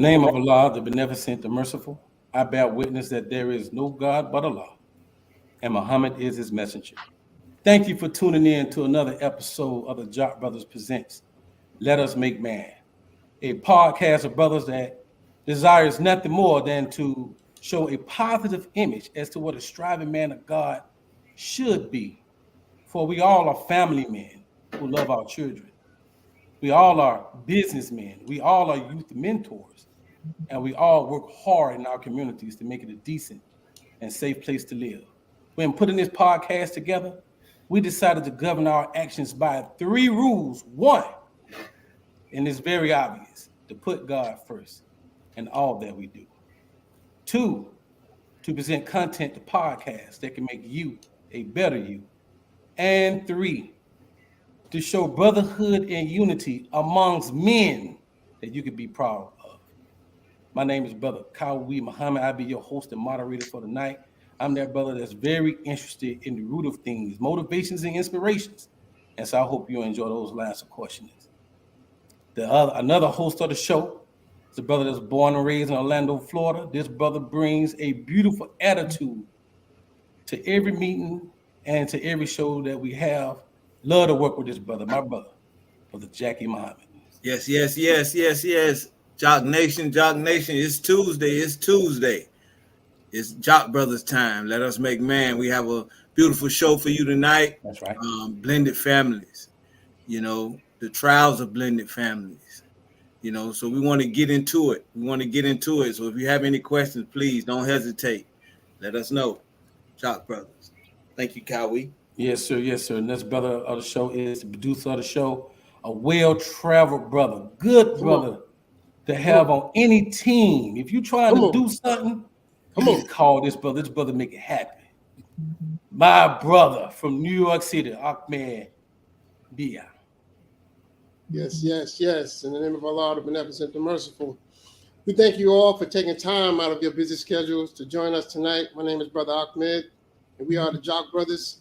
name of Allah, the Beneficent, the Merciful, I bear witness that there is no God but Allah, and Muhammad is his messenger. Thank you for tuning in to another episode of the Jock Brothers Presents Let Us Make Man, a podcast of brothers that desires nothing more than to show a positive image as to what a striving man of God should be. For we all are family men who love our children. We all are businessmen. We all are youth mentors. And we all work hard in our communities to make it a decent and safe place to live. When putting this podcast together, we decided to govern our actions by 3 rules. 1, and it's very obvious, to put God first in all that we do. 2, to present content to podcasts that can make you a better you. And 3, to show brotherhood and unity amongst men that you can be proud of. My name is Brother Kawi Muhammad. I'll be your host and moderator for the night. I'm that brother that's very interested in the root of things, motivations and inspirations. And so I hope you enjoy those lines of questioning. Another host of the show is a brother that's born and raised in Orlando, Florida. This brother brings a beautiful attitude to every meeting and to every show that we have. Love to work with this brother, my brother, Brother Jackie Muhammad. Yes. Jock Nation, it's Tuesday. It's Jock Brothers time. Let us make man. We have a beautiful show for you tonight. That's right. Blended families, the trials of blended families, so we want to get into it. So if you have any questions, please don't hesitate. Let us know. Jock Brothers. Thank you, Kawi. Yes, sir. And this brother of the show is the producer of the show, a well-traveled brother, good brother to have on any team. If you're trying to do something, you need to call this brother. This brother make it happen. My brother from New York City, Ahmed Bia. Yes. In the name of Allah, the Beneficent, the Merciful. We thank you all for taking time out of your busy schedules to join us tonight. My name is Brother Ahmed, and we are the Jock Brothers.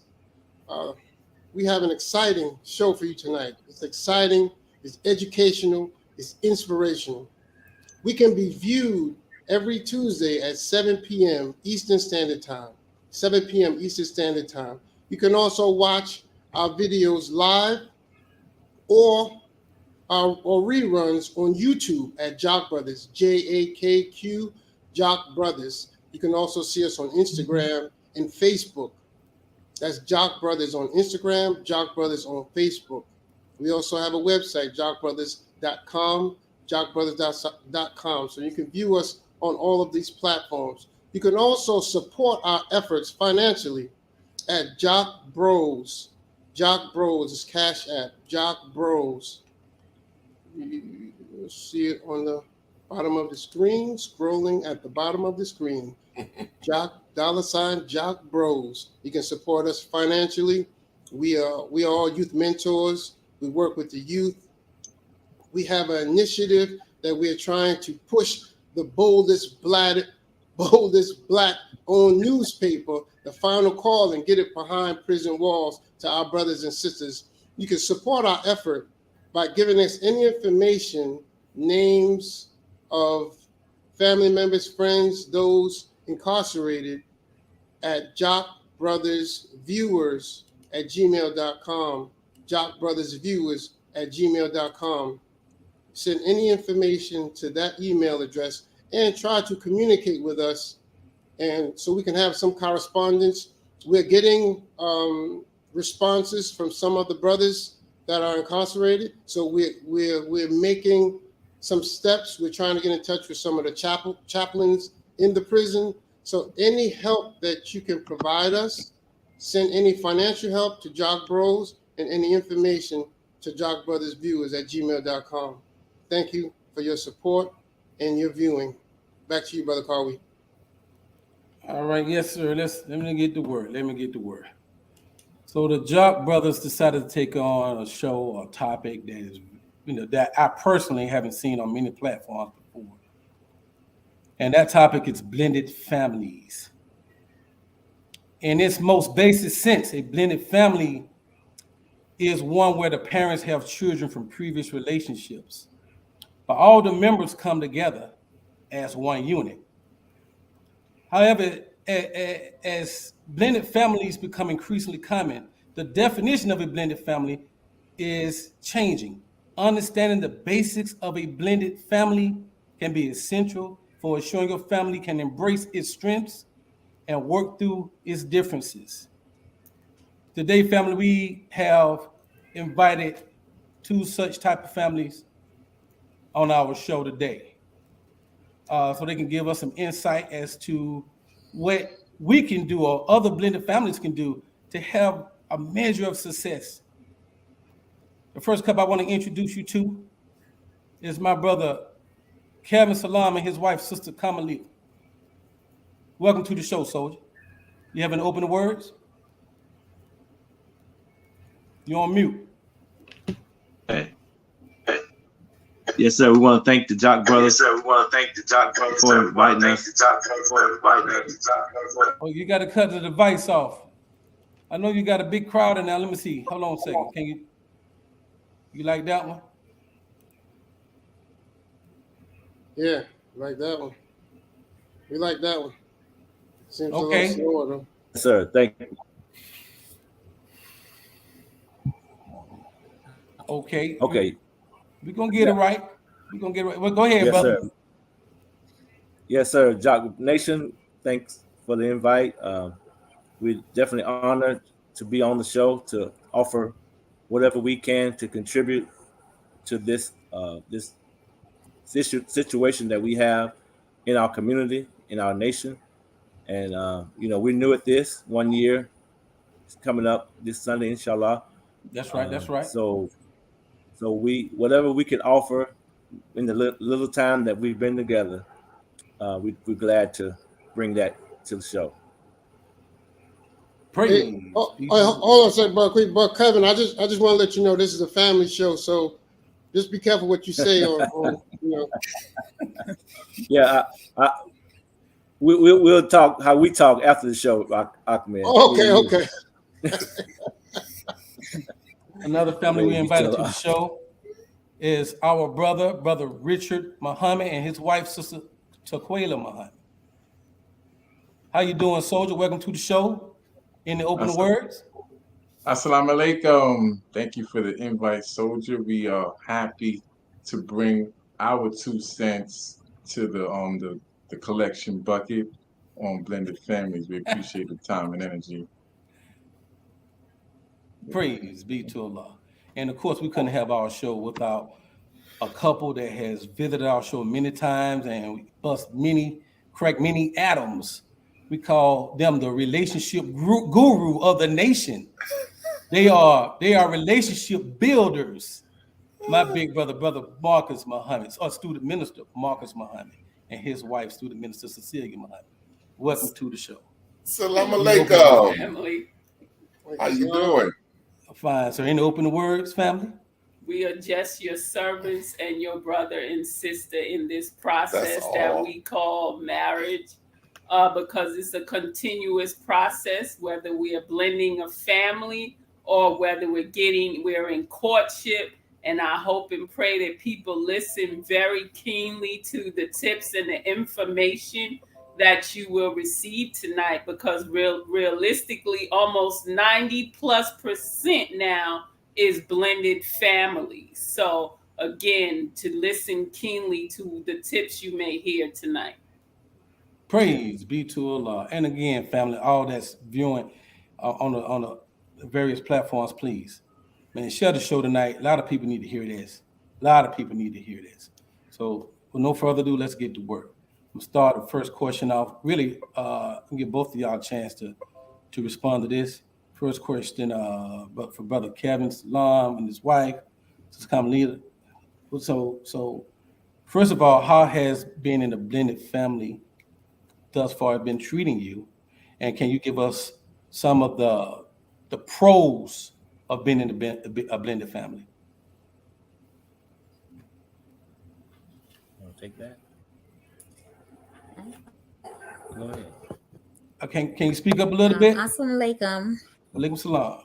We have an exciting show for you tonight. It's exciting, it's educational, it's inspirational. We can be viewed every Tuesday at 7 p.m. Eastern Standard Time. 7 p.m. Eastern Standard Time. You can also watch our videos live or reruns on YouTube at Jock Brothers, JAKQ Jock Brothers. You can also see us on Instagram and Facebook. That's Jock Brothers on Instagram, Jock Brothers on Facebook. We also have a website, jockbrothers.com, jockbrothers.com. So you can view us on all of these platforms. You can also support our efforts financially at Jock Bros. Jock Bros is Cash App, Jock Bros. You'll see it on the bottom of the screen, scrolling at the bottom of the screen. Jock $Jock Bros. You can support us financially. We are all youth mentors. We work with the youth. We have an initiative that we are trying to push the boldest black-owned newspaper, The Final Call, and get it behind prison walls to our brothers and sisters. You can support our effort by giving us any information, names of family members, friends, those incarcerated at jockbrothersviewers@gmail.com, jockbrothersviewers@gmail.com. Send any information to that email address and try to communicate with us, and so we can have some correspondence. We're getting responses from some of the brothers that are incarcerated, so we're making some steps. We're trying to get in touch with some of the chaplains in the prison. So any help that you can provide us, send any financial help to Jock Bros, and any information to jockbrothersviewers@gmail.com. Thank you for your support and your viewing. Back to you, Brother Carwy. All right, yes, sir. Let me get to work. So the Jock Brothers decided to take on a show or topic that is, that I personally haven't seen on many platforms before. And that topic is blended families. In its most basic sense, a blended family is one where the parents have children from previous relationships. But all the members come together as one unit. However, as blended families become increasingly common, the definition of a blended family is changing. Understanding the basics of a blended family can be essential for ensuring your family can embrace its strengths and work through its differences. Today, family, we have invited two such type of families on our show today, so they can give us some insight as to what we can do or other blended families can do to have a measure of success. The first couple I want to introduce you to is my brother Kevin Salam and his wife, Sister Kamalila. Welcome to the show, soldier. You have any opening words? You're on mute. Hey. Yes, sir. We want to thank the Jock Brothers. Yes, sir. We want to thank the Jock Brothers for inviting us. Oh, you got to cut the device off. I know you got a big crowd in there. Let me see. Hold on a second. Can you like that one? Yeah, like that one. We like that one. Seems Okay. a little slower though. Yes, sir. Thank you. Okay. Okay. We're going to get it right. We're going to get it right. Well, go ahead, Yes, brother. sir. Yes, sir. Jock Nation, thanks for the invite. We're definitely honored to be on the show to offer whatever we can to contribute to this situation that we have in our community, in our nation. And we're new at this 1 year. It's coming up this Sunday, inshallah. That's right. That's right. So we whatever we can offer in the little time that we've been together, we're glad to bring that to the show. Praise. Hold on a second, bro. Kevin, I just want to let you know this is a family show, so just be careful what you say on Yeah, we'll talk how we talk after the show, Ahmed. Okay. Another family we invited to the show is our brother Richard Muhammad, and his wife, Sister Taquela Muhammad. How you doing, soldier? Welcome to the show. Any opening words? Assalamu alaikum. Thank you for the invite, soldier. We are happy to bring our 2 cents to the collection bucket on blended families. We appreciate the time and energy. Praise be to Allah. And of course, we couldn't have our show without a couple that has visited our show many times and crack many atoms. We call them the relationship guru of the nation. They are relationship builders. My big brother Marcus Muhammad, or student minister Marcus Muhammad, and his wife, student minister Cecilia Muhammad. Welcome to the show. Salam alaikum. How you doing? Fine, sir. Any opening words, family? We are just your servants and your brother and sister in this process that we call marriage, because it's a continuous process, whether we are blending a family or whether we're in courtship. And I hope and pray that people listen very keenly to the tips and the information that you will receive tonight, because realistically, almost 90+% now is blended families. So again, to listen keenly to the tips you may hear tonight. Praise be to Allah. And again, family, all that's viewing on the various platforms, please, man, share the show tonight. A lot of people need to hear this. So with no further ado, let's get to work. I'm gonna start the first question off. Really, give both of y'all a chance to respond to this. First question, but for Brother Kevin Salam and his wife, Sister Kamalila. So first of all, how has being in a blended family thus far been treating you? And can you give us some of the pros of being in a blended family? Want to take that? Go ahead. Can you speak up a little bit? Assalamu alaikum. Alaikum salam.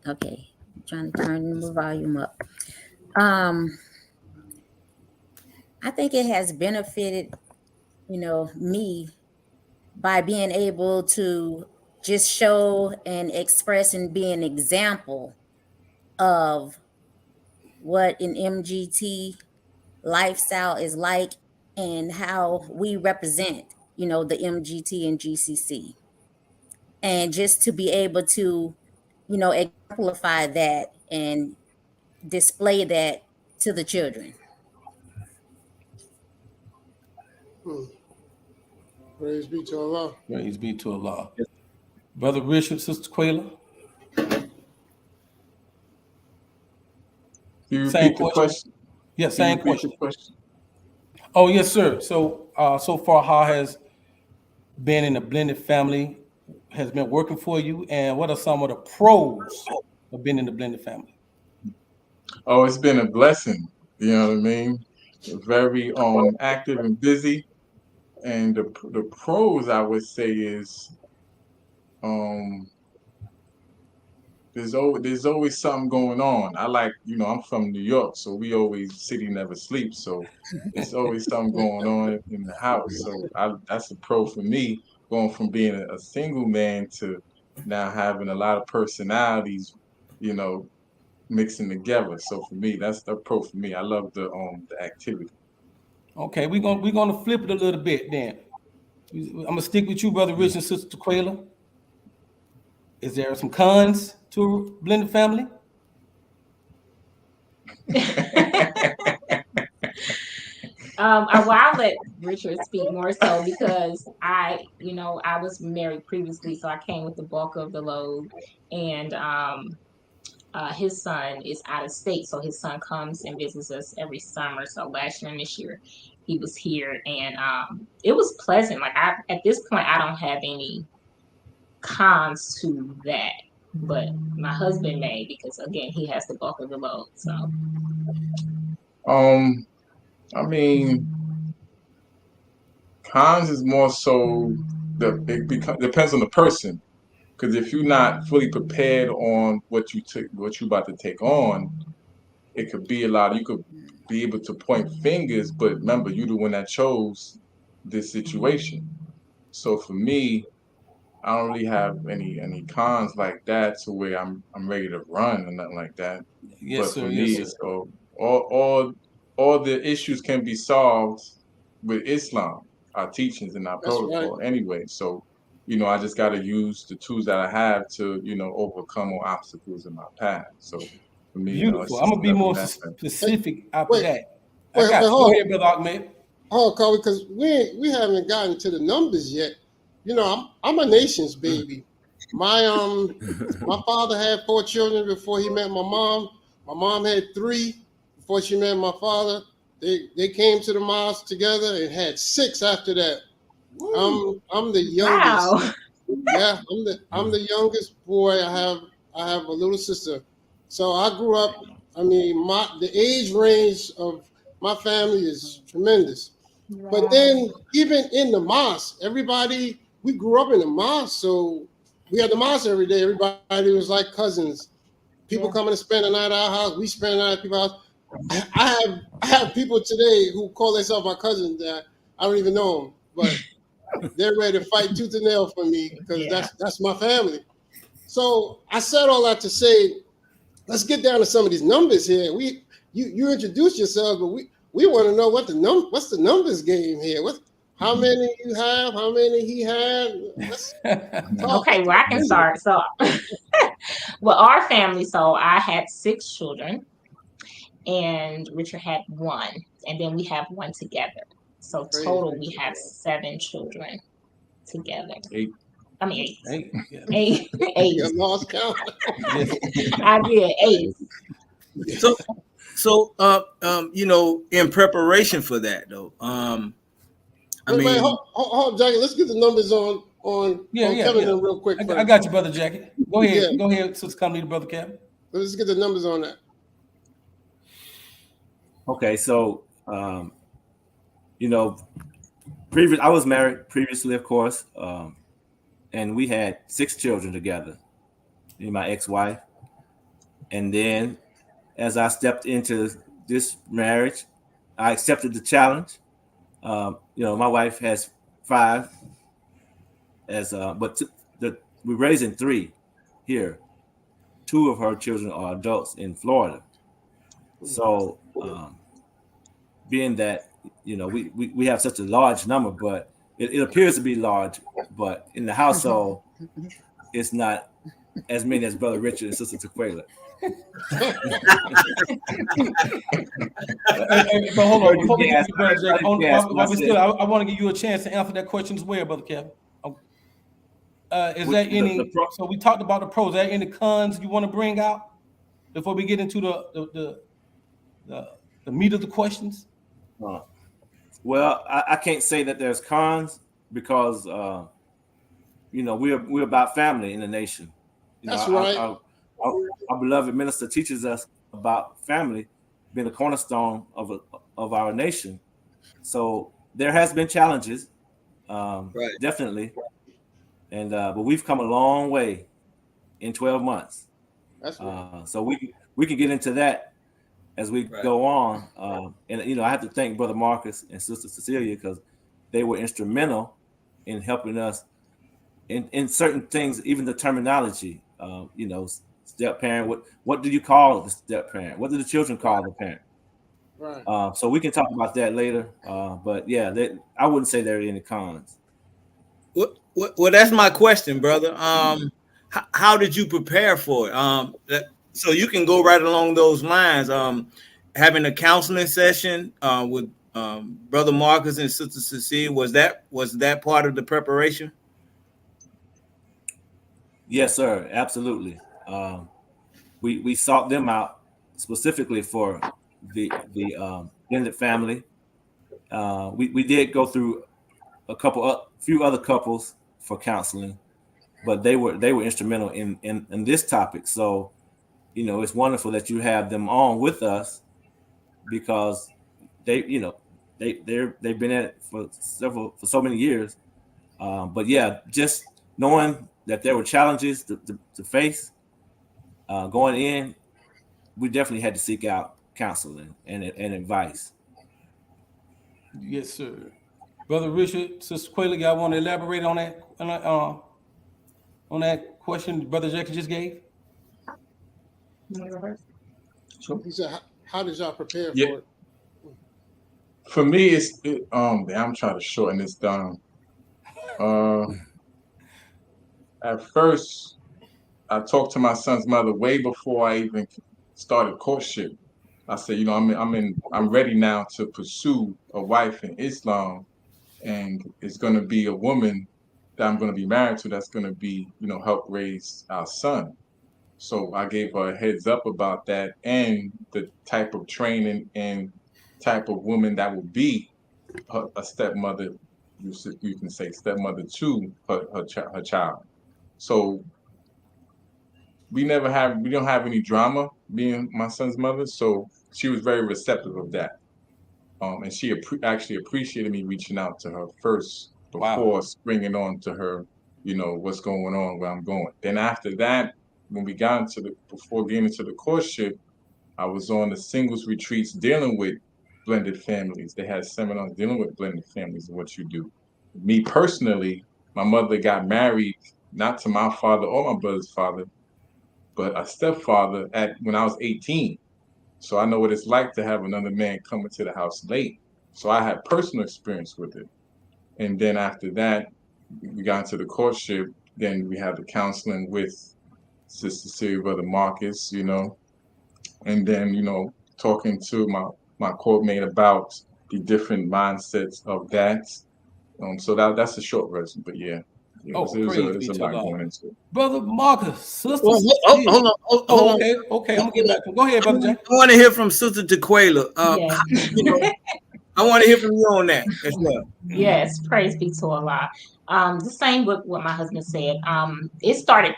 Okay. I'm trying to turn the volume up. I think it has benefited, me by being able to just show and express and be an example of what an MGT lifestyle is like and how we represent, the MGT and GCC. And just to be able to, exemplify that and display that to the children. Praise be to Allah. Praise be to Allah. Brother Richard, Sister Quayla. Can you Same repeat the question? Yeah, Can you same repeat the question. Oh, yes, sir. So, so far, how has being in a blended family has been working for you, and what are some of the pros of being in the blended family? Oh, it's been a blessing. You know what I mean? Very active and busy. And the pros I would say is there's always something going on. I like, I'm from New York, so we always city never sleeps. So it's always something going on in the house. So that's a pro for me, going from being a single man to now having a lot of personalities, mixing together. So for me, that's the pro for me. I love the activity. Okay, we're gonna flip it a little bit then. I'm gonna stick with you, Brother Rich and Sister Quayla. Is there some cons to a blended family? I'll let Richard speak more so because I was married previously, so I came with the bulk of the load, and his son is out of state, so his son comes and visits us every summer. So last year and this year, he was here, and it was pleasant. Like at this point, I don't have any cons to that, but my husband may, because again, he has the bulk of the load. So, I mean, cons is more so depends on the person. Because if you're not fully prepared on what you about to take on, it could be a lot. You could be able to point fingers, but remember, you're the one that chose this situation. So for me, I don't really have any cons like that to where I'm ready to run or nothing like that. Yes, But sir. for Yes, me, sir. it's all the issues can be solved with Islam, our teachings and our That's protocol right. anyway. So, I just got to use the tools that I have to, overcome all obstacles in my path. So for me, it's Beautiful. I'm just gonna be more nothing that. specific after Wait, that. wait, Go ahead, Brother Ahmed. Hold on, Kobe, because we haven't gotten to the numbers yet. I'm a nation's baby. My father had 4 children before he met my mom. My mom had 3 before she met my father. They came to the mosque together and had 6 after that. I'm the youngest. wow. Yeah, I'm the youngest boy. I have a little sister. So I grew up. I mean, the age range of my family is tremendous. But then even in the mosque, we grew up in the mosque, so we had the mosque every day. Everybody was like cousins. People coming to spend the night at our house. We spend the night at people's house. I have people today who call themselves my cousins that I don't even know them, but they're ready to fight tooth and nail for me because that's my family. So I said all that to say, let's get down to some of these numbers here. You introduced yourselves, but we want to know what's the numbers game here. How many you have? How many he had? Let's talk. Okay, well, I can start. So, well, our family, so I had 6 children, and Richard had 1, and then we have 1 together. So total, we have 7 children together. 8. I mean 8. 8. Yeah. 8. You lost count. Yes. I did 8. So, in preparation for that though, Wait, hold, Jackie. Let's get the numbers on Kevin real quick. I got you, Brother Jackie. Go ahead. Yeah. Go ahead, Sister Company, Brother Kevin. Let's get the numbers on that. Okay, so I was married previously, of course, and we had 6 children together. Me and my ex-wife, and then as I stepped into this marriage, I accepted the challenge. My wife has 5, but we're raising 3 here. 2 of her children are adults in Florida. So, being that we have such a large number, but it appears to be large, but in the household, it's not as many as Brother Richard and Sister Tequila. But hold on, before we get to Brother Jack, I want to give you a chance to answer that question as well, Brother Kevin. Is there any? So we talked about the pros. Is there any cons you want to bring out before we get into the meat of the questions? Well, I can't say that there's cons because we're about family in the nation. That's right. Our beloved minister teaches us about family being a cornerstone of our nation. So there has been challenges, definitely, and but we've come a long way in 12 months. That's right. So we can get into that as we go on. And I have to thank Brother Marcus and Sister Cecilia because they were instrumental in helping us in certain things, even the terminology. Step parent. What do you call the step parent? What do the children call the parent? Right. So we can talk about that later. But yeah, I wouldn't say there are any cons. Well, that's my question, brother. How did you prepare for it? So you can go right along those lines. Having a counseling session with Brother Marcus and Sister Cecilia, was that part of the preparation? Yes, sir. Absolutely. We sought them out specifically for the blended family. We did go through a few other couples for counseling, but they were instrumental in this topic. So, it's wonderful that you have them on with us because they've been at it for so many years. But yeah, just knowing that there were challenges to face going in, we definitely had to seek out counseling and advice. Yes, sir. Brother Richard, Sister Quayla, y'all want to elaborate on that question Brother Jack just gave? He said, "How did y'all prepare for it?" For me, I'm trying to shorten this down. At first, I talked to my son's mother way before I even started courtship. I said, I'm ready now to pursue a wife in Islam, and it's going to be a woman that I'm going to be married to that's going to be, help raise our son. So I gave her a heads up about that and the type of training and type of woman that will be a stepmother. You can say stepmother to her child. So we don't have any drama being my son's mother. So she was very receptive of that. And she actually appreciated me reaching out to her first before springing on to her, what's going on, where I'm going. Then after that, when we got before getting into the courtship, I was on the singles retreats dealing with blended families. They had seminars dealing with blended families and what you do. Me personally, my mother got married, not to my father or my brother's father, but a stepfather when I was 18. So I know what it's like to have another man come into the house late. So I had personal experience with it. And then after that, we got into the courtship. Then we had the counseling with Sister Cecilia, Brother Marcus, and then, talking to my courtmate about the different mindsets of that. So that's a short version, but yeah. There's a lot going into it. Brother Marcus, Sister. Well, hold on. Okay. I'm gonna get back. Go ahead, Brother Jack. I want to hear from Sister Tequila. I want to hear from you on that as well. Yes, praise be to Allah. The same with what my husband said. It started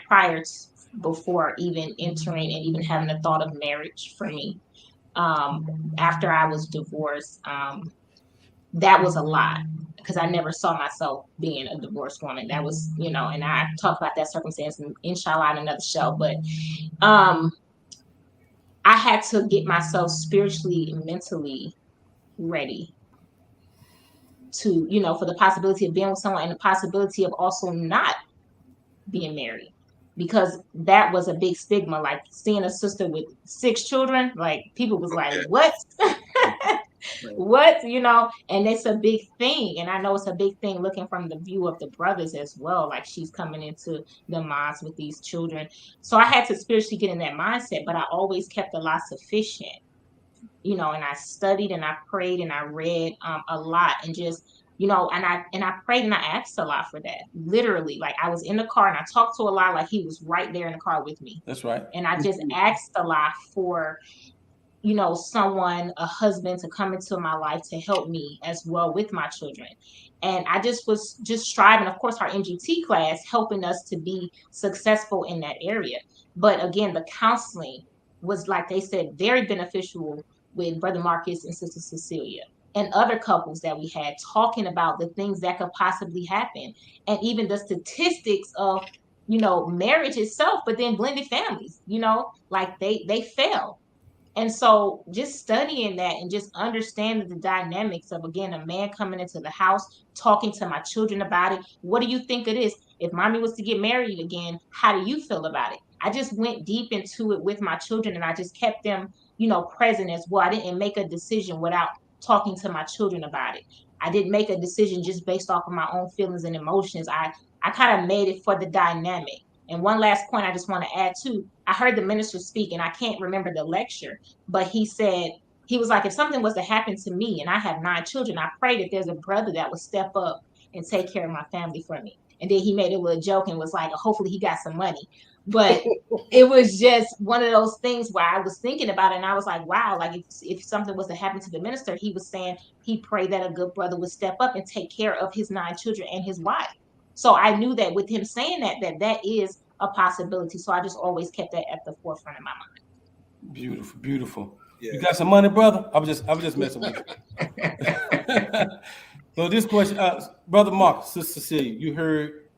before even entering and even having the thought of marriage for me. After I was divorced, that was a lot because I never saw myself being a divorced woman. That was, and I talk about that circumstance inshallah in another show. But I had to get myself spiritually and mentally ready to, you know, for the possibility of being with someone and the possibility of also not being married, because that was a big stigma. Like seeing a sister with 6 children, like people was like, what? What, you know? And it's a big thing. And I know it's a big thing looking from the view of the brothers as well. Like she's coming into the mosque with these children. So I had to spiritually get in that mindset, but I always kept the lot sufficient, you know, and I studied and I prayed and I read a lot, and just, you know, and I prayed and I asked a lot for that. Literally, like I was in the car and I talked to Allah like he was right there in the car with me. That's right. And I just asked a lot for, you know, someone, a husband to come into my life to help me as well with my children. And I just was just striving, of course, our MGT class helping us to be successful in that area. But again, the counseling was, like they said, very beneficial with Brother Marcus and Sister Cecilia and other couples that we had, talking about the things that could possibly happen, and even the statistics of, you know, marriage itself, but then blended families, you know, like they fail. And so just studying that and just understanding the dynamics of, again, a man coming into the house, talking to my children about it. What do you think it is? If mommy was to get married again, how do you feel about it? I just went deep into it with my children, and I just kept them, you know, present as well. I didn't make a decision without talking to my children about it. I didn't make a decision just based off of my own feelings and emotions. I kind of made it for the dynamic. And one last point I just want to add too, I heard the minister speak, and I can't remember the lecture, but he said, he was like, if something was to happen to me and I have 9 children, I pray that there's a brother that would step up and take care of my family for me. And then he made a little joke and was like, hopefully he got some money. But it was just one of those things where I was thinking about it, and I was like, wow, like if something was to happen to the minister, he was saying he prayed that a good brother would step up and take care of his 9 children and his wife. So I knew that with him saying that is a possibility. So I just always kept that at the forefront of my mind. Beautiful, beautiful. Yeah. You got some money, brother? I was just messing with you. So this question, Brother Mark, Sister Cecilia, you heard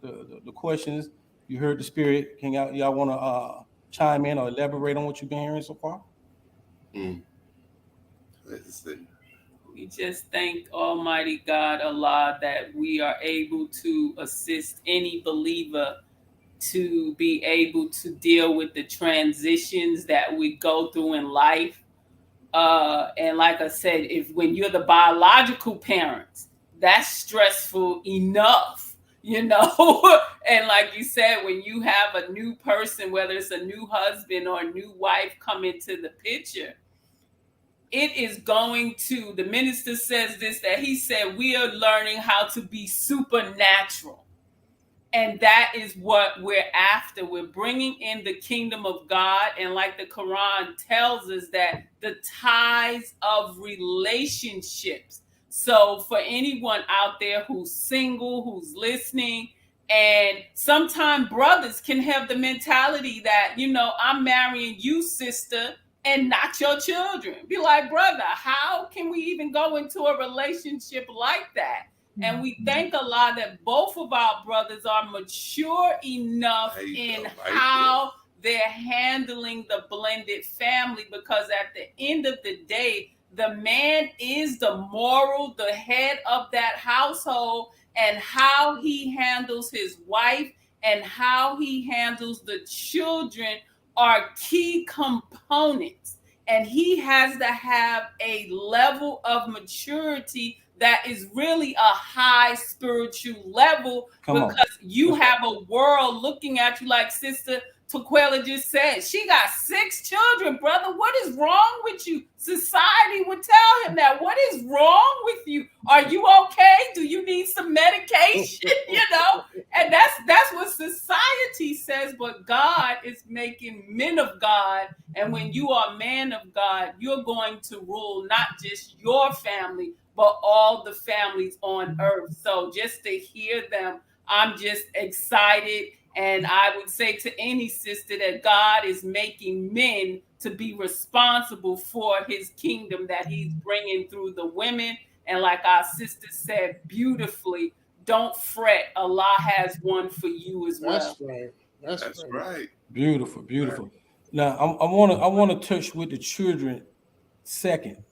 the questions, you heard the spirit. Can y'all want to chime in or elaborate on what you've been hearing so far? Let's see. We just thank Almighty God, Allah, that we are able to assist any believer to be able to deal with the transitions that we go through in life. And like I said, when you're the biological parents, that's stressful enough, you know. And like you said, when you have a new person, whether it's a new husband or a new wife come into the picture, it is going to, the minister says this, that he said, we are learning how to be supernatural. And that is what we're after. We're bringing in the kingdom of God. And like the Quran tells us, that the ties of relationships. So for anyone out there who's single, who's listening, and sometimes brothers can have the mentality that, you know, I'm marrying you, sister, and not your children. Be like, brother, how can we even go into a relationship like that? And we thank Allah that both of our brothers are mature enough in how they're handling the blended family, because at the end of the day, the man is the moral, the head of that household, and how he handles his wife and how he handles the children are key components. And he has to have a level of maturity that is really a high spiritual level, because you have a world looking at you like Sister Taquela just said. She got 6 children, brother. What is wrong with you? Society would tell him that. What is wrong with you? Are you okay? Do you need some medication? You know? And that's what society says, but God is making men of God. And when you are a man of God, you're going to rule not just your family, but all the families on earth. So just to hear them, I'm just excited. And I would say to any sister that God is making men to be responsible for his kingdom that he's bringing through the women. And like our sister said beautifully, don't fret. Allah has one for you as well. That's right. That's right. Beautiful, beautiful. Right. Now I want to touch with the children second.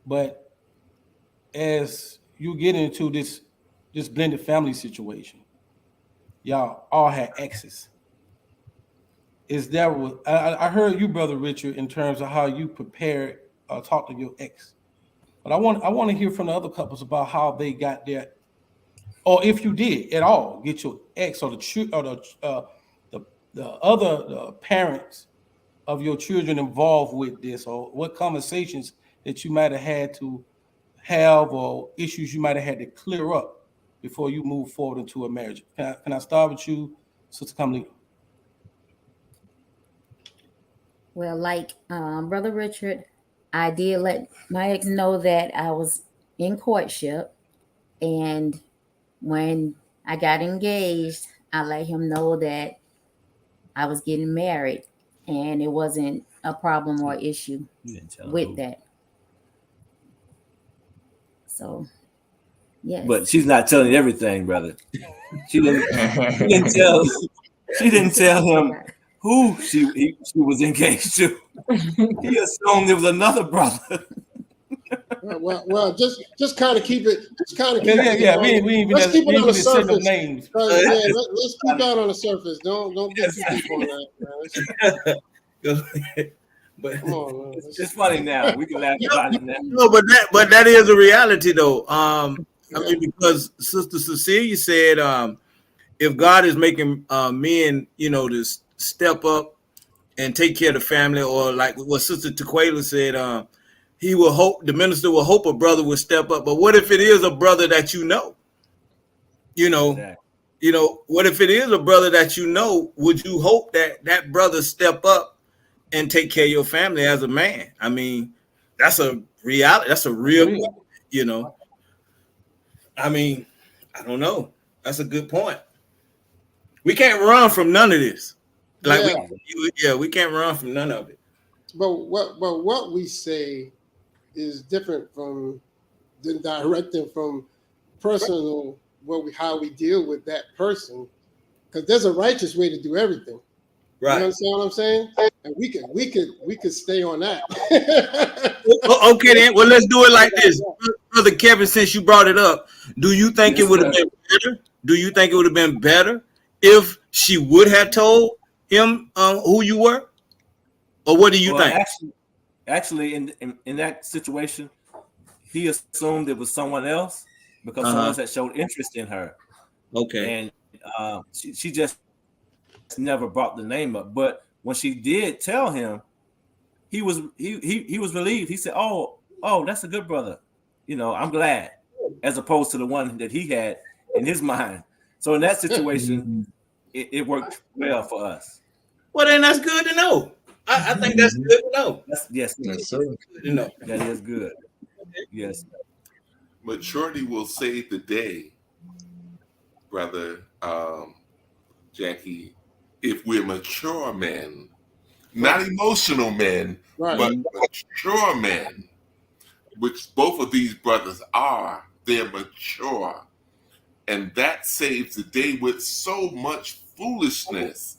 But as you get into this blended family situation, y'all all had exes. Is there? I heard you, Brother Richard, in terms of how you prepared, talk to your ex. But I want to hear from the other couples about how they got there, or if you did at all get your ex or the the other parents of your children involved with this, or what conversations that you might have had to have, or issues you might have had to clear up before you move forward into a marriage. Can I start with you, Sister Kamali? Well, like Brother Richard, I did let my ex know that I was in courtship. And when I got engaged, I let him know that I was getting married. And it wasn't a problem or issue with that. So, yes. But she's not telling everything, brother. She didn't tell. She didn't tell him who she was engaged to. He assumed it was another brother. Well, just kind of keep it. Just kind of Yeah. Let's keep it on the surface. Names. Let's keep that on the surface. Don't get too deep on that, man. But come on, man. It's funny now. We can laugh about it now. No, but that is a reality though. I mean, because Sister Cecilia said, if God is making men, to step up and take care of the family, or like what Sister Tequila said, he will hope, the minister will hope a brother will step up. But what if it is a brother that you know? Exactly. What if it is a brother that you know? Would you hope that brother step up and take care of your family as a man? I mean, that's a reality. That's a real, I mean, I don't know. That's a good point. We can't run from none of this. We can't run from none of it. But what we say is different from directing from personal how we deal with that person, because there's a righteous way to do everything. Right. You understand what I'm saying? And we could stay on that. Okay, then. Well, let's do it like this, Brother Kevin. Since you brought it up, do you think it would have been better? Do you think it would have been better if she would have told him who you were, or what do you think? Actually, in that situation, he assumed it was someone else because someone else had showed interest in her. Okay, and she just never brought the name up. But when she did tell him, he was relieved. He said, "Oh, that's a good brother. I'm glad," as opposed to the one that he had in his mind. So in that situation, it worked well for us. Well, then that's good to know. I think that's good to know. Yes, sir. Good to know. That is good. Yes. Maturity will save the day, Brother Jackie, if we're mature men, not emotional men, but mature men, which both of these brothers are. They're mature. And that saves the day with so much foolishness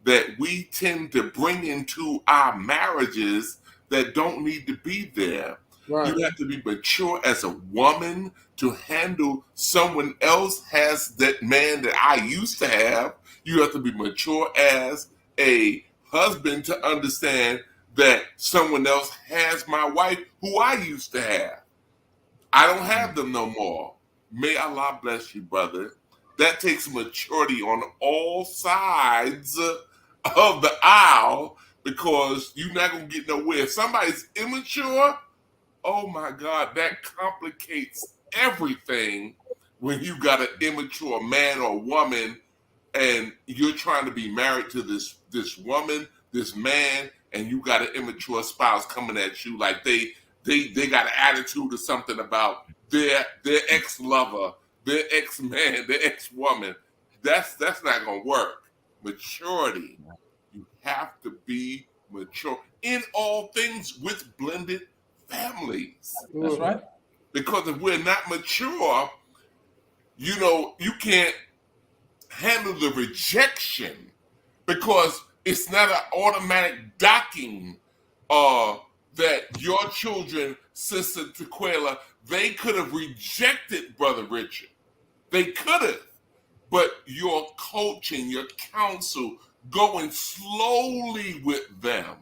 that we tend to bring into our marriages that don't need to be there. Right. You have to be mature as a woman to handle someone else has that man that I used to have. You have to be mature as a husband to understand that someone else has my wife who I used to have. I don't have them no more. May Allah bless you, brother. That takes maturity on all sides of the aisle, because you're not going to get nowhere. If somebody's immature, oh my God, that complicates everything when you got an immature man or woman and you're trying to be married to this woman, this man, and you got an immature spouse coming at you like they got an attitude or something about their ex-lover, their ex-man, their ex-woman. That's not going to work. Maturity. You have to be mature in all things with blended families. That's right. Because if we're not mature, you can't handle the rejection, because it's not an automatic docking that your children Sister Tequila, they could have rejected Brother Richard. They could have. But your coaching, your counsel, going slowly with them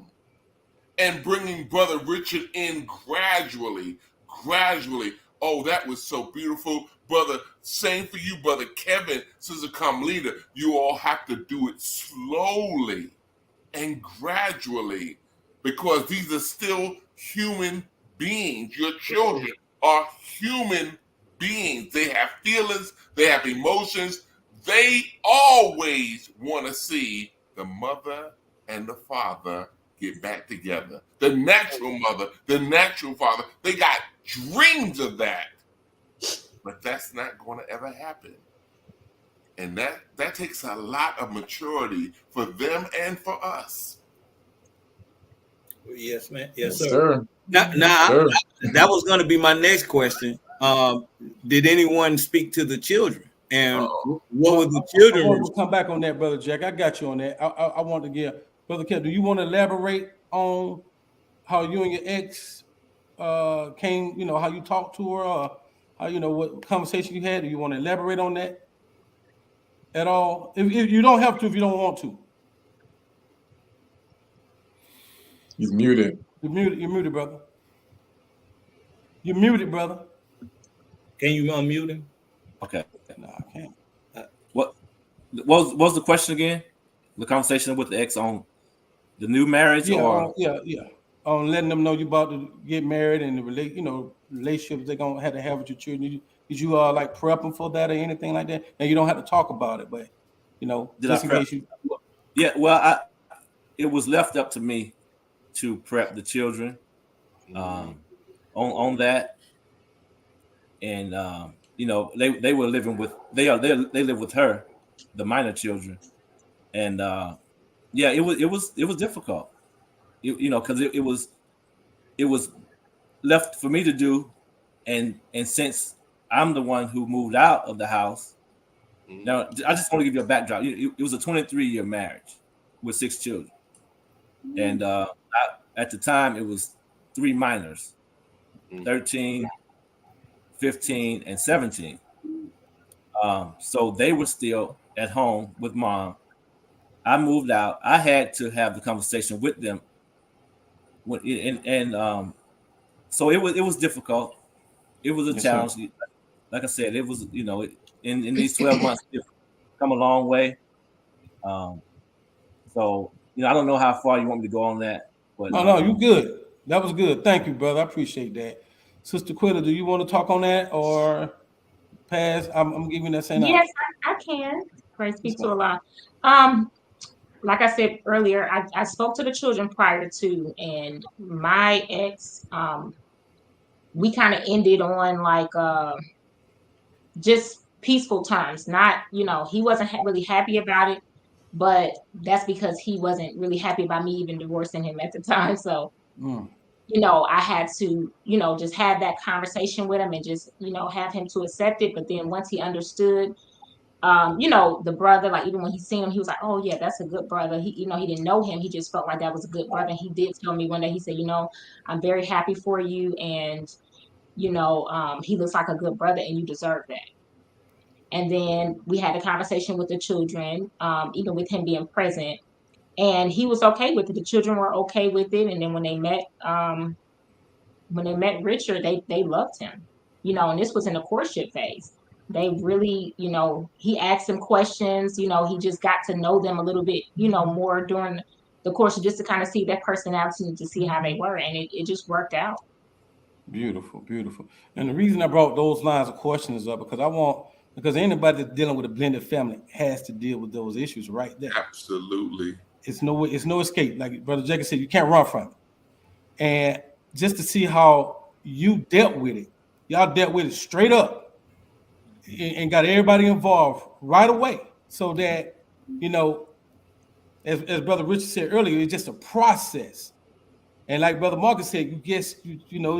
and bringing Brother Richard in gradually. Oh, that was so beautiful. Brother, same for you, Brother Kevin, Sister Carmelita. You all have to do it slowly and gradually because these are still human beings. Your children are human beings. They have feelings, they have emotions. They always want to see the mother and the father get back together. The natural mother, the natural father, they got dreams of that. But that's not going to ever happen. And that takes a lot of maturity for them and for us. Yes, man. Yes, sir. Now, that was going to be my next question. Did anyone speak to the children? And what was the children? I want to come back on that, Brother Jack. I got you on that. I want to give Brother Kev. Do you want to elaborate on how you and your ex came? You know, how you talked to her, or how what conversation you had? Do you want to elaborate on that at all? If you don't have to, if you don't want to. He's muted. You're muted, brother. You're muted, brother. Can you unmute him? Okay. No, I can't. What was the question again? The conversation with the ex on the new marriage, or on letting them know you about to get married and the relationships they're gonna have to have with your children. Did you like prep them for that or anything like that? And you don't have to talk about it, but just in case you. Yeah, well, it was left up to me to prep the children on that, and they were living with they live with her, the minor children, and it was difficult, because it was left for me to do, and since I'm the one who moved out of the house. Now I just want to give you a backdrop. It was a 23-year marriage with 6 children, and at the time it was 3 minors, 13, 15, and 17. So they were still at home with mom. I moved out. I had to have the conversation with them, so it was difficult. It was a challenge. Sir. Like I said, it was in these 12 months, it's come a long way. So I don't know how far you want me to go on that. But no, you good. That was good. Thank you, brother. I appreciate that. Sister Quitta, do you want to talk on that or pass? I'm giving that same. Yes, I can. Praise be to Allah. Like I said earlier, I spoke to the children prior to, and my ex, we kind of ended on like just peaceful terms. Not, he wasn't really happy about it, but that's because he wasn't really happy about me even divorcing him at the time. So, I had to, just have that conversation with him and just, have him to accept it. But then once he understood, the brother, like even when he seen him, he was like, oh yeah, that's a good brother. He, he didn't know him. He just felt like that was a good brother. He did tell me one day, he said, I'm very happy for you. And, he looks like a good brother and you deserve that. And then we had a conversation with the children, even with him being present, and he was okay with it. The children were okay with it. And then when they met Richard, they loved him, and this was in the courtship phase. They really, he asked them questions, he just got to know them a little bit, more during the course, just to kind of see their personality and to see how they were. And it just worked out. Beautiful. And the reason I brought those lines of questions up because anybody that's dealing with a blended family has to deal with those issues right there. Absolutely. It's no escape. Like Brother Jacob said, you can't run from it. And just to see how you dealt with it, y'all dealt with it straight up and got everybody involved right away, so that as Brother Richard said earlier, it's just a process. And like Brother Marcus said, it's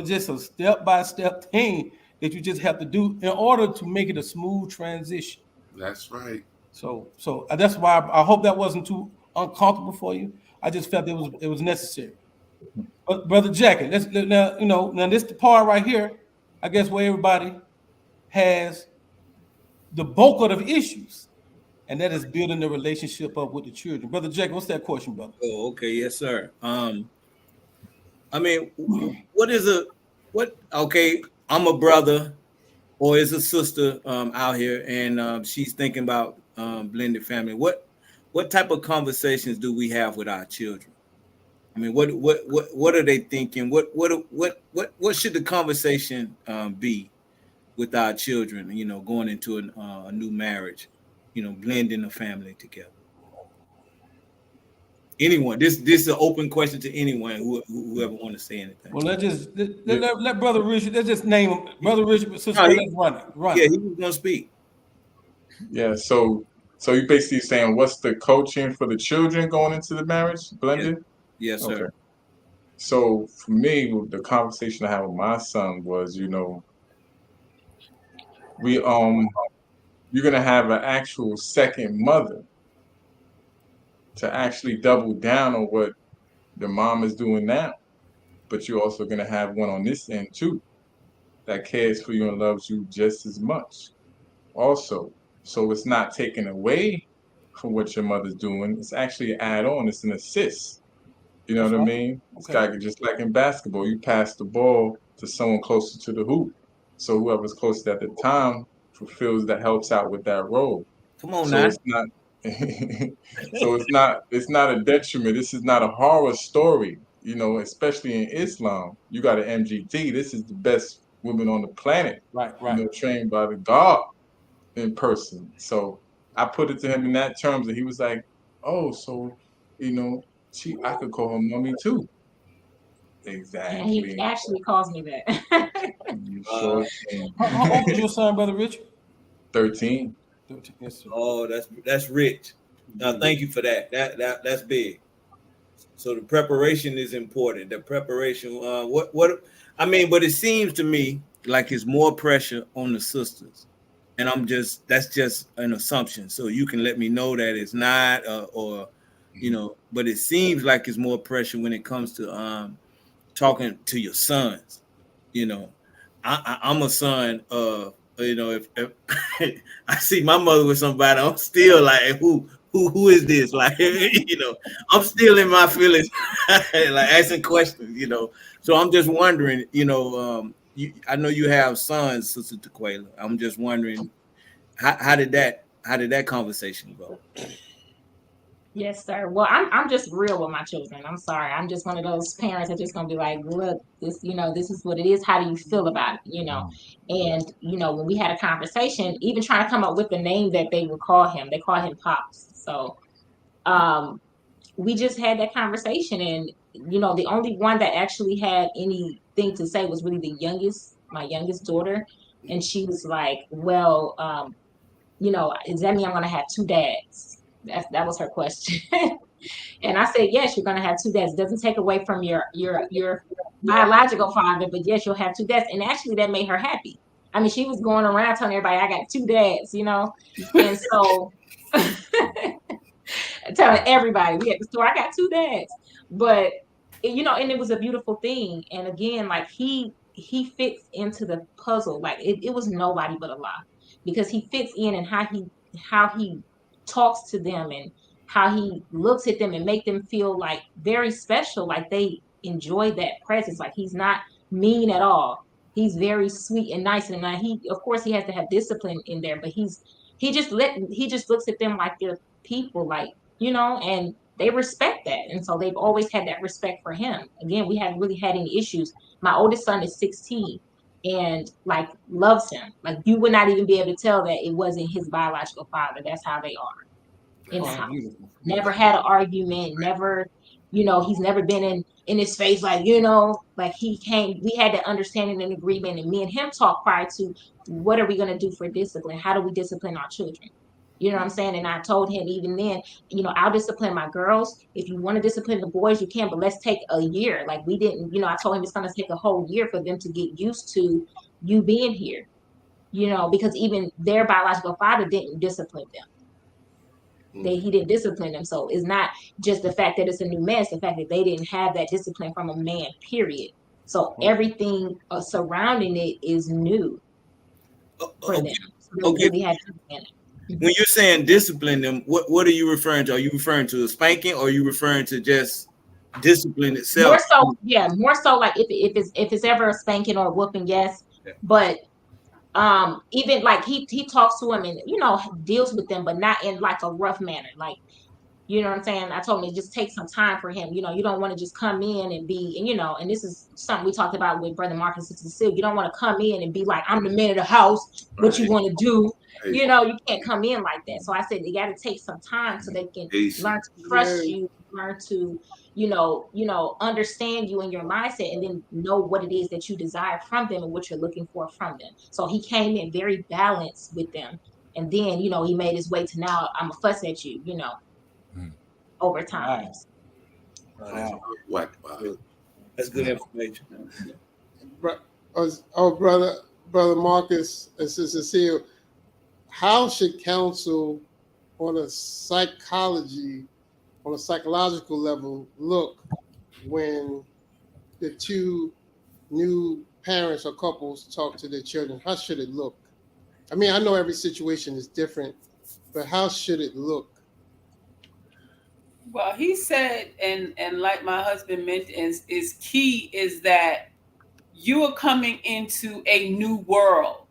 just a step-by-step thing that you just have to do in order to make it a smooth transition. That's right. So that's why I hope that wasn't too uncomfortable for you. I just felt it was necessary. But Brother Jacket, now this the part right here, I guess where everybody has the bulk of the issues, and that is building the relationship up with the children. Brother Jacket, what's that question, brother? Oh, okay, yes, sir. I mean, what is a what? Okay, I'm a brother or is a sister out here, and she's thinking about blended family. What type of conversations do we have with our children? I mean, what are they thinking? What should the conversation be with our children? You know, going into a new marriage, you know, blending a family together. Anyone? This is an open question to anyone whoever want to say anything. Well, let Brother Richard. Let's just name him, Brother Richard. Let's run it. Yeah, he was gonna speak. Yeah. So you basically saying what's the coaching for the children going into the marriage blended? Yes, sir. Okay. So for me, the conversation I had with my son was, you're gonna have an actual second mother to actually double down on what the mom is doing now, but you're also gonna have one on this end too that cares for you and loves you just as much. Also, so it's not taken away from what your mother's doing. It's actually an add-on. It's an assist. You know what I mean? It's got just like in basketball, you pass the ball to someone closer to the hoop. So whoever's closest at the time fulfills that helps out with that role. Come on so now. It's not so it's not a detriment. This is not a horror story, especially in Islam. You got an MGT. This is the best women on the planet. Right. Trained by the God in person. So I put it to him in that terms, and he was like, "Oh, so I could call her mommy too." Exactly. And he actually calls me that. You sure can. How old is your son, Brother Richard? 13. 13. Yes, sir. Oh, that's rich. Thank you for that. That's big. So the preparation is important. The preparation. But it seems to me like it's more pressure on the sisters, and that's just an assumption. So you can let me know that it's not, but it seems like it's more pressure when it comes to talking to your sons. I'm a son of, if I see my mother with somebody, I'm still like, who is this? Like, I'm still in my feelings, like asking questions, So I'm just wondering, I know you have sons, Sister Tequila. I'm just wondering, how did that conversation go? Yes, sir. Well, I'm just real with my children. I'm sorry. I'm just one of those parents that just gonna be like, look, this is what it is. How do you feel about it? And when we had a conversation, even trying to come up with the name that they would call him, they call him Pops. So we just had that conversation, and the only one that actually had anything to say was really my youngest daughter. And she was like, well, does that mean I'm gonna have two dads? That was her question. And I said, yes, you're going to have two dads. It doesn't take away from your biological father, but yes, you'll have two dads. And actually that made her happy. I mean, she was going around telling everybody, I got two dads, and so telling everybody we at the store, I got two dads. But and it was a beautiful thing. And again, like he fits into the puzzle. Like it was nobody but Allah, because he fits in, and how he talks to them, and how he looks at them and make them feel like very special, like they enjoy that presence. Like he's not mean at all. He's very sweet and nice. And he, of course, he has to have discipline in there, but he just looks at them like they're people, like, and they respect that. And so they've always had that respect for him. Again, we haven't really had any issues. My oldest son is 16 and like loves him. Like you would not even be able to tell that it wasn't his biological father. That's how they are in the house. Beautiful. Never had an argument, never, he's never been in his face, like, like we had that understanding and agreement, and me and him talked prior to what are we going to do for discipline? How do we discipline our children? You know what I'm saying? And I told him even then, I'll discipline my girls. If you want to discipline the boys, you can, but let's take a year. Like we didn't, I told him it's going to take a whole year for them to get used to you being here, because even their biological father didn't discipline them. he didn't discipline them. So it's not just the fact that it's a new man, it's the fact that they didn't have that discipline from a man, period. So everything surrounding it is new for them. So they had to when you're saying discipline them, what are you referring to? Are you referring to a spanking, or are you referring to just discipline itself? More so like if it's ever a spanking or a whooping, yes. But even like he talks to him and deals with them, but not in like a rough manner. Like, you know what I'm saying? I told him it just takes some time for him. You don't want to just come in and be, and this is something we talked about with Brother Marcus and Cecile. You don't want to come in and be like, I'm the man of the house. What you want to do? You can't come in like that. So I said, you got to take some time so they can learn to trust you, learn to, understand you and your mindset, and then know what it is that you desire from them and what you're looking for from them. So he came in very balanced with them. And then, he made his way to now, I'm a fuss at you, over time. Wow. That's good information. Brother Marcus and Sister Cecile, how should counsel on a psychological level look when the two new parents or couples talk to their children? How should it look? I mean, I know every situation is different, but how should it look? Well, he said, and like my husband mentioned, is key is that you are coming into a new world.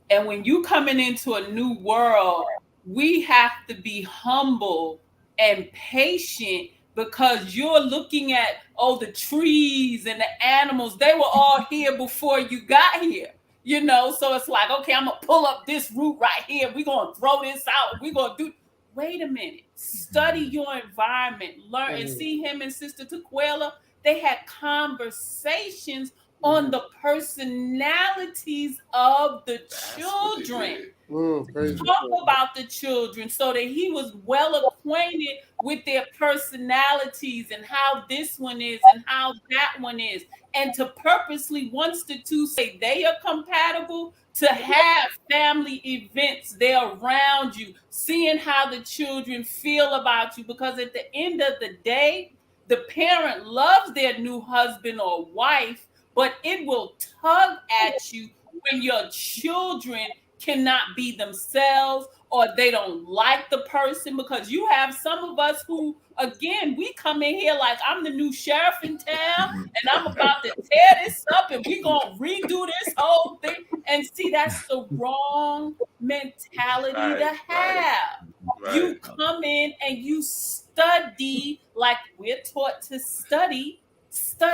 And when you coming into a new world, we have to be humble and patient, because you're looking at, the trees and the animals, they were all here before you got here. So it's like, okay, I'm going to pull up this root right here. We're going to throw this out. We're going to do... Wait a minute. Study your environment. Learn and see him and Sister Tequila. They had conversations on the personalities of the children. Talk about the children so that he was well acquainted with their personalities and how this one is and how that one is. And to purposely, once the two say they are compatible, to have family events there around you, seeing how the children feel about you. Because at the end of the day, the parent loves their new husband or wife, but it will tug at you when your children cannot be themselves or they don't like the person. Because you have some of us who, again, we come in here like, I'm the new sheriff in town and I'm about to tear this up and we're going to redo this whole thing. And see, that's the wrong mentality to have. You come in and you study like we're taught to study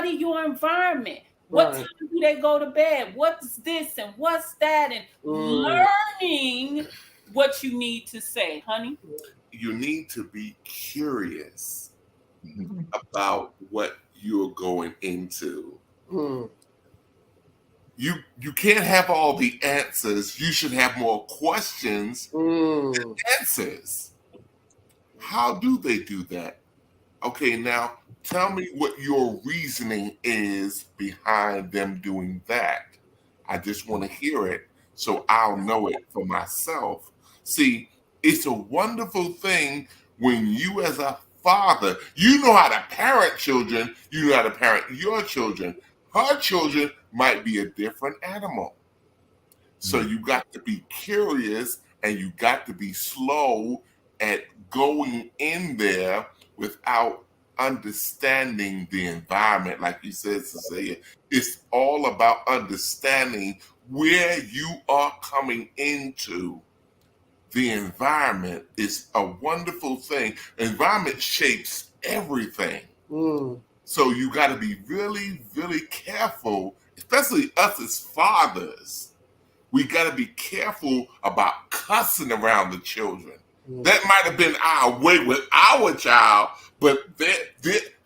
your environment. What time do they go to bed? What's this and what's that? And learning what you need to say, honey. You need to be curious about what you're going into. You can't have all the answers. You should have more questions than answers. How do they do that? Okay, now tell me what your reasoning is behind them doing that. I just want to hear it so I'll know it for myself. See, it's a wonderful thing when you as a father, you know how to parent children, you know how to parent your children. Her children might be a different animal. So you got to be curious and you got to be slow at going in there without understanding the environment. Like you said, Cecilia, it's all about understanding where you are coming into. The environment is a wonderful thing. Environment shapes everything. So you got to be really, really careful, especially us as fathers. We got to be careful about cussing around the children. That might have been our way with our child, but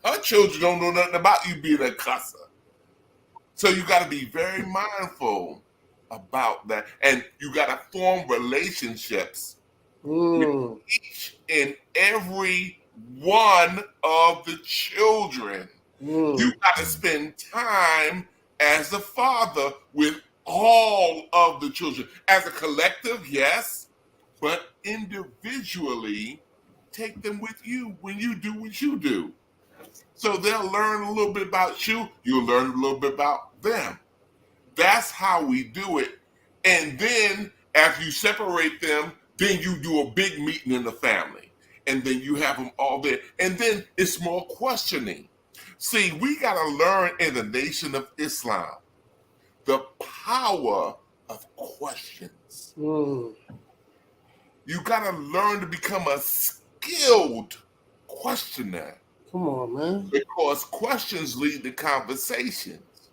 her children don't know nothing about you being a cusser. So you got to be very mindful about that. And you got to form relationships with each and every one of the children. You got to spend time as a father with all of the children. As a collective, yes, but individually, take them with you when you do what you do. So they'll learn a little bit about you. You'll learn a little bit about them. That's how we do it. And then after you separate them, then you do a big meeting in the family. And then you have them all there. And then it's more questioning. See, we got to learn in the Nation of Islam the power of questions. You got to learn to become a skilled questioner. Come on, man. Because questions lead to conversations.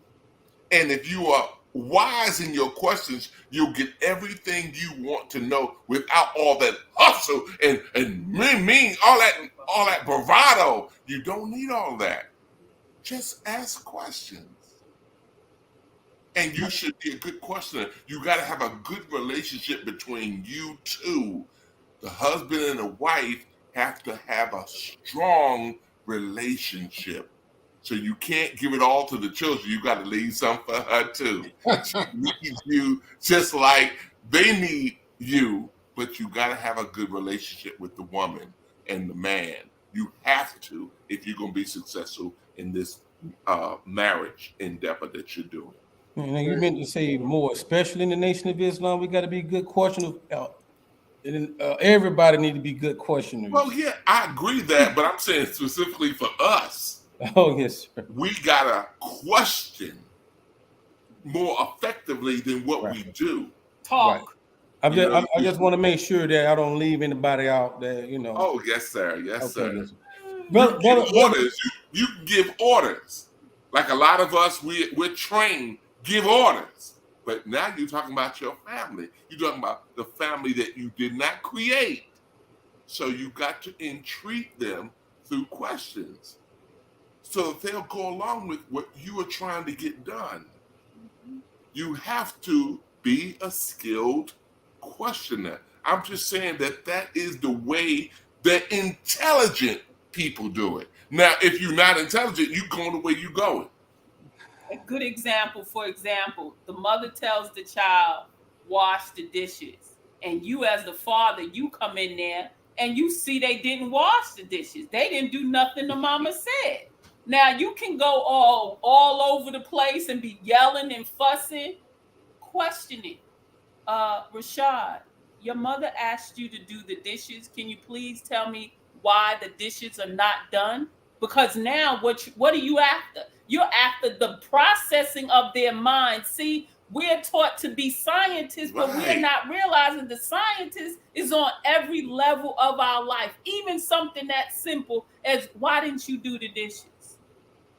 And if you are wise in your questions, you'll get everything you want to know without all that hustle and mean, all that bravado. You don't need all that. Just ask questions. And you should be a good questioner. You got to have a good relationship between you two. The husband and the wife have to have a strong relationship. So you can't give it all to the children. You got to leave some for her too. She needs you just like they need you, but you got to have a good relationship with the woman and the man. You have to if you're going to be successful in this marriage endeavor that you're doing. Now you meant to say more, especially in the Nation of Islam, we got to be good questioners. Everybody need to be good questioners. Well, yeah, I agree that, but I'm saying specifically for us. Oh, yes, sir. We got to question more effectively than what we do. Talk. Right. I just want to make sure that I don't leave anybody out there, you know. Oh, yes, sir. Yes, sir. Yes, sir. You can give orders. Like a lot of us, we're trained, give orders. But now you're talking about your family. You're talking about the family that you did not create. So you got to entreat them through questions so that they'll go along with what you are trying to get done. You have to be a skilled questioner. I'm just saying that is the way that intelligent people do it. Now, if you're not intelligent, you go the way you going. A good example, for example, the mother tells the child, wash the dishes. And you as the father, you come in there and you see they didn't wash the dishes. They didn't do nothing the mama said. Now, you can go all over the place and be yelling and fussing, questioning. Rashad, your mother asked you to do the dishes. Can you please tell me why the dishes are not done? Because now what are you after? You're after the processing of their mind. See, we're taught to be scientists, but we're not realizing the scientist is on every level of our life. Even something that simple as, why didn't you do the dishes?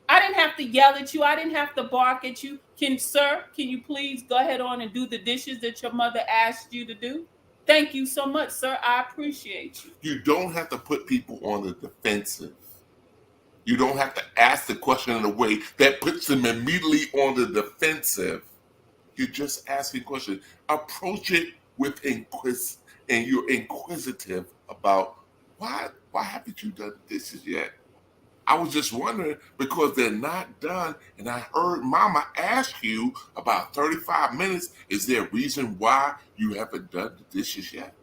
I didn't have to yell at you. I didn't have to bark at you. Can you please go ahead on and do the dishes that your mother asked you to do? Thank you so much, sir. I appreciate you. You don't have to put people on the defensive. You don't have to ask the question in a way that puts them immediately on the defensive. You're just asking questions. Approach it with and you're inquisitive about why haven't you done the dishes yet? I was just wondering because they're not done, and I heard Mama ask you about 35 minutes. Is there a reason why you haven't done the dishes yet?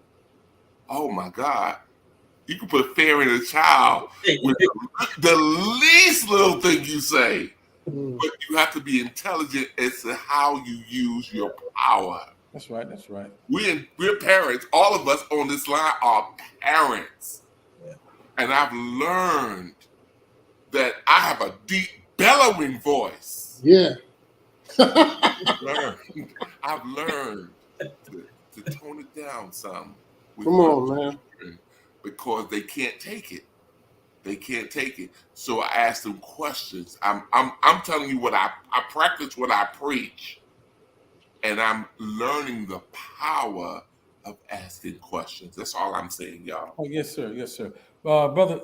Oh my God. You can put fear in a child with the least little thing you say. But you have to be intelligent as to how you use your power. That's right. That's right. We're parents. All of us on this line are parents. Yeah. And I've learned that I have a deep bellowing voice. Yeah. I've learned to tone it down some. Come on, man. Because they can't take it. They can't take it. So I ask them questions. I'm telling you what I practice what I preach. And I'm learning the power of asking questions. That's all I'm saying, y'all. Oh, yes, sir. Yes, sir. Brother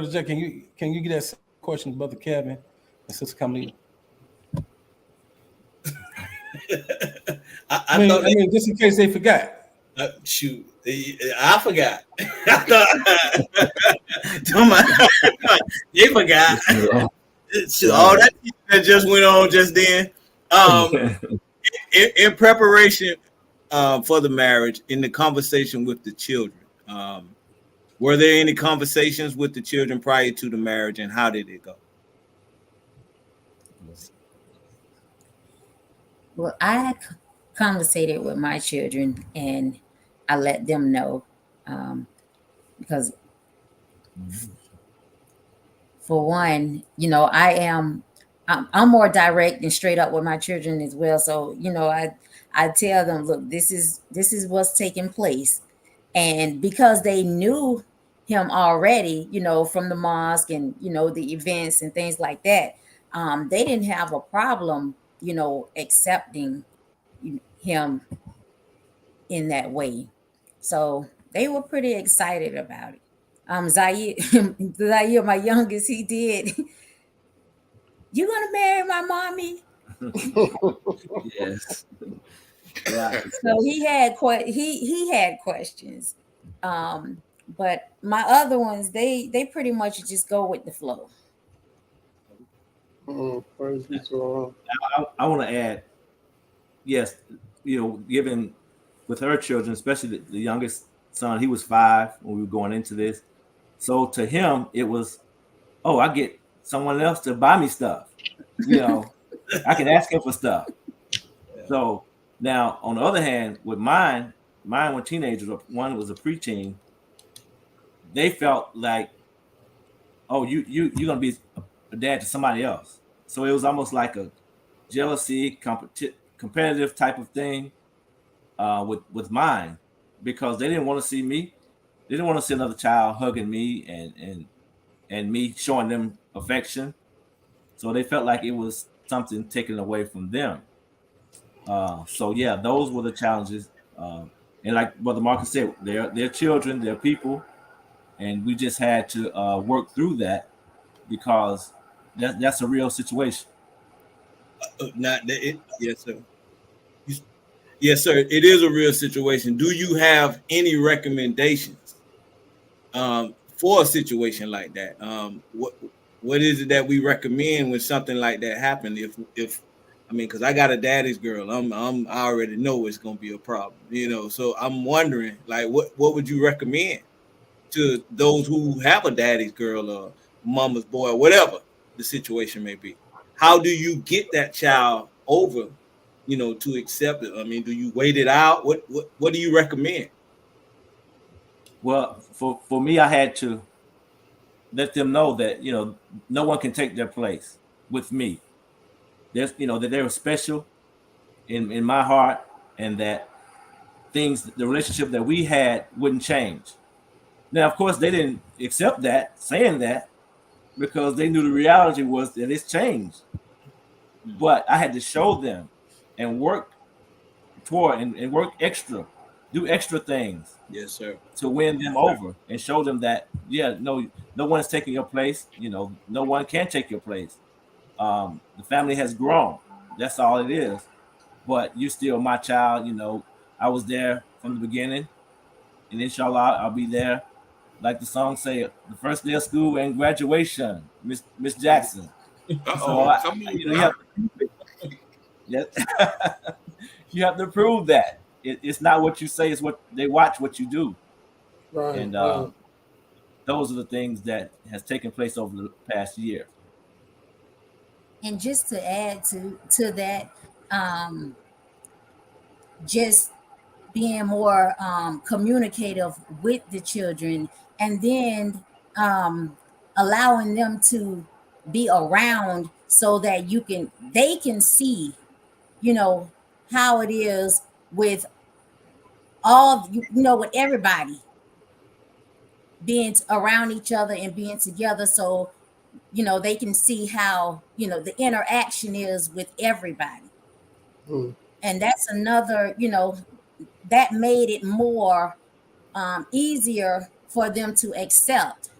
Jack, can you get that question to Brother Kevin and Sister Kamala? I mean, just in case they forgot. Shoot, I forgot. They forgot. All that just went on just then. In preparation for the marriage, in the conversation with the children, Were there any conversations with the children prior to the marriage, and how did it go? Well, I conversated with my children and I let them know because for one, I'm more direct and straight up with my children as well. So, I tell them, look, this is what's taking place. And because they knew him already, from the mosque and, the events and things like that, they didn't have a problem, accepting him in that way. So they were pretty excited about it. Zaire, Zaire, my youngest, he did. You gonna marry my mommy? Yes. Right. So he had questions, but my other ones they pretty much just go with the flow. Praise be to Allah. I want to add, yes, given with her children, especially the youngest son, he was 5 when we were going into this. So to him, it was, oh, I get someone else to buy me stuff. I can ask him for stuff. So now, on the other hand, with mine were teenagers. One was a preteen. They felt like, oh, you're gonna be a dad to somebody else. So it was almost like a jealousy, competitive type of thing with mine, because they didn't want to see me. They didn't want to see another child hugging me and me showing them affection. So they felt like it was something taken away from them. So yeah, those were the challenges. And like Brother Marcus said, they're children, they're people, and we just had to work through that because that's a real situation. Not that it, yes, sir. Yes, sir. It is a real situation. Do you have any recommendations for a situation like that? What is it that we recommend when something like that happens? If I mean, because I got a daddy's girl, I already know it's gonna be a problem, So I'm wondering, like, what would you recommend to those who have a daddy's girl or mama's boy, whatever the situation may be? How do you get that child over, to accept it? I mean, do you wait it out? What do you recommend? Well, for me, I had to let them know that no one can take their place with me. There's that they were special in my heart, and that the relationship that we had wouldn't change. Now, of course, they didn't accept that, saying that, because they knew the reality was that it's changed. But I had to show them and work toward and work extra, do extra things. Yes, sir. To win them over and show them that, no one is taking your place. No one can take your place. The family has grown. That's all it is. But you're still my child. I was there from the beginning, and inshallah, I'll be there. Like the song say, the first day of school and graduation, Miss Jackson. So you have to prove it. Yes. You have to prove that it's not what you say; it's what they watch what you do. Right. And those are the things that has taken place over the past year. And just to add to that, just being more communicative with the children, and then allowing them to be around so that they can see, how it is with with everybody being around each other and being together. So they can see how the interaction is with everybody. And that's another, that made it more easier for them to accept,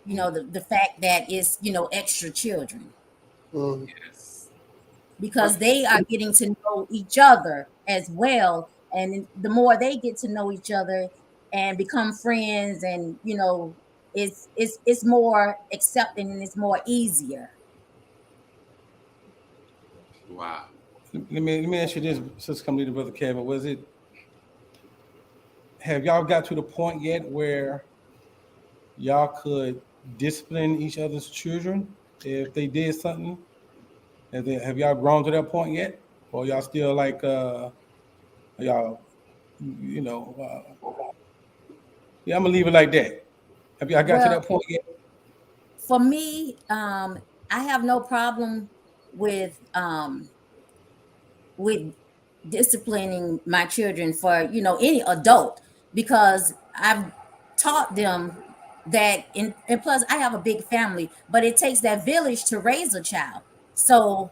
the fact that it's, extra children. Yes. Because they are getting to know each other as well. And the more they get to know each other and become friends, and it's more accepting and it's more easier. Wow. Let me ask you this, Sister Kamita, Brother Kevin. Was it have y'all got to the point yet where y'all could discipline each other's children if they did something? Have y'all grown to that point yet, or y'all still like y'all, you know? Yeah, I'm gonna leave it like that. Have y'all got to Well, that point yet? for me, I have no problem with with disciplining my children for any adult, because I've taught them that and plus I have a big family, but it takes that village to raise a child. So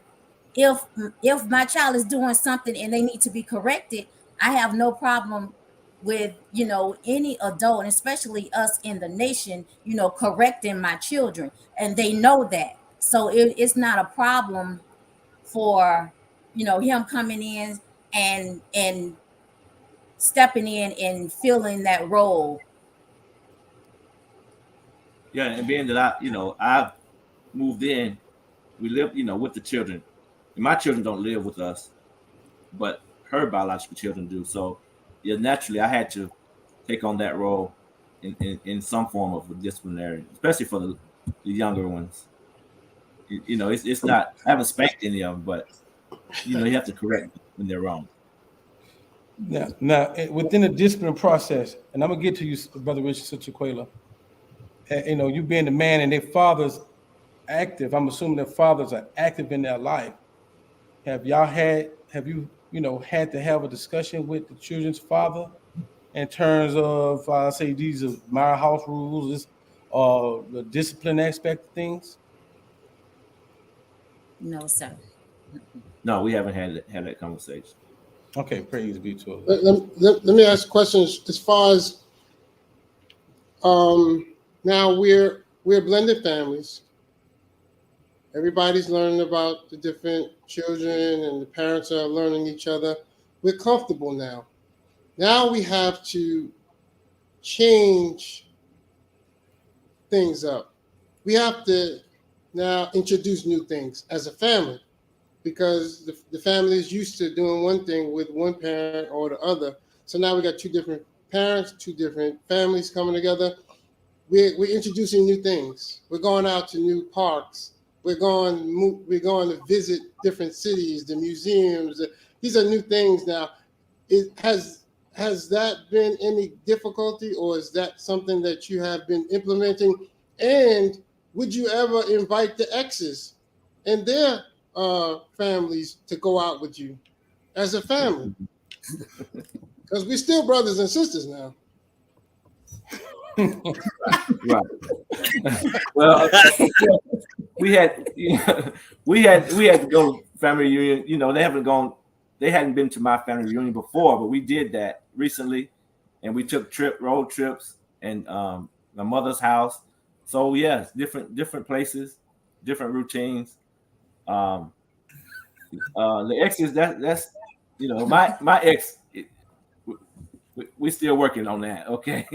if if my child is doing something and they need to be corrected, I have no problem with any adult, and especially us in the nation, correcting my children, and they know that. So it's not a problem for him coming in and stepping in and filling that role. Yeah, and being that I moved in, we lived, with the children. And my children don't live with us, but her biological children do. So yeah, naturally I had to take on that role in some form of a disciplinary, especially for the younger ones. It's not, I haven't spanked any of them, but you have to correct them when they're wrong. Now, within the discipline process, and I'm gonna get to you, Brother Richard Chiquela. You being the man and their fathers active. I'm assuming their fathers are active in their life. Have you had to have a discussion with the children's father in terms of say these are my house rules, the discipline aspect of things? No, sir. No, we haven't had that conversation. Okay, praise be to Allah. Let me ask questions as far as now we're blended families. Everybody's learning about the different children, and the parents are learning each other. We're comfortable now. Now we have to change things up. We have to now introduce new things as a family, because the family is used to doing one thing with one parent or the other. So now we got two different parents, two different families coming together. We're introducing new things. We're going out to new parks. We're going to visit different cities, the museums. These are new things now. Has that been any difficulty, or is that something that you have been implementing? And would you ever invite the exes and their families to go out with you as a family? Because we're still brothers and sisters now. Right. Well, we had to go to family reunion. They hadn't been to my family reunion before, but we did that recently, and we took road trips and my mother's house. So yes, different places, different routines. The exes, that's my ex. We're still working on that. Okay,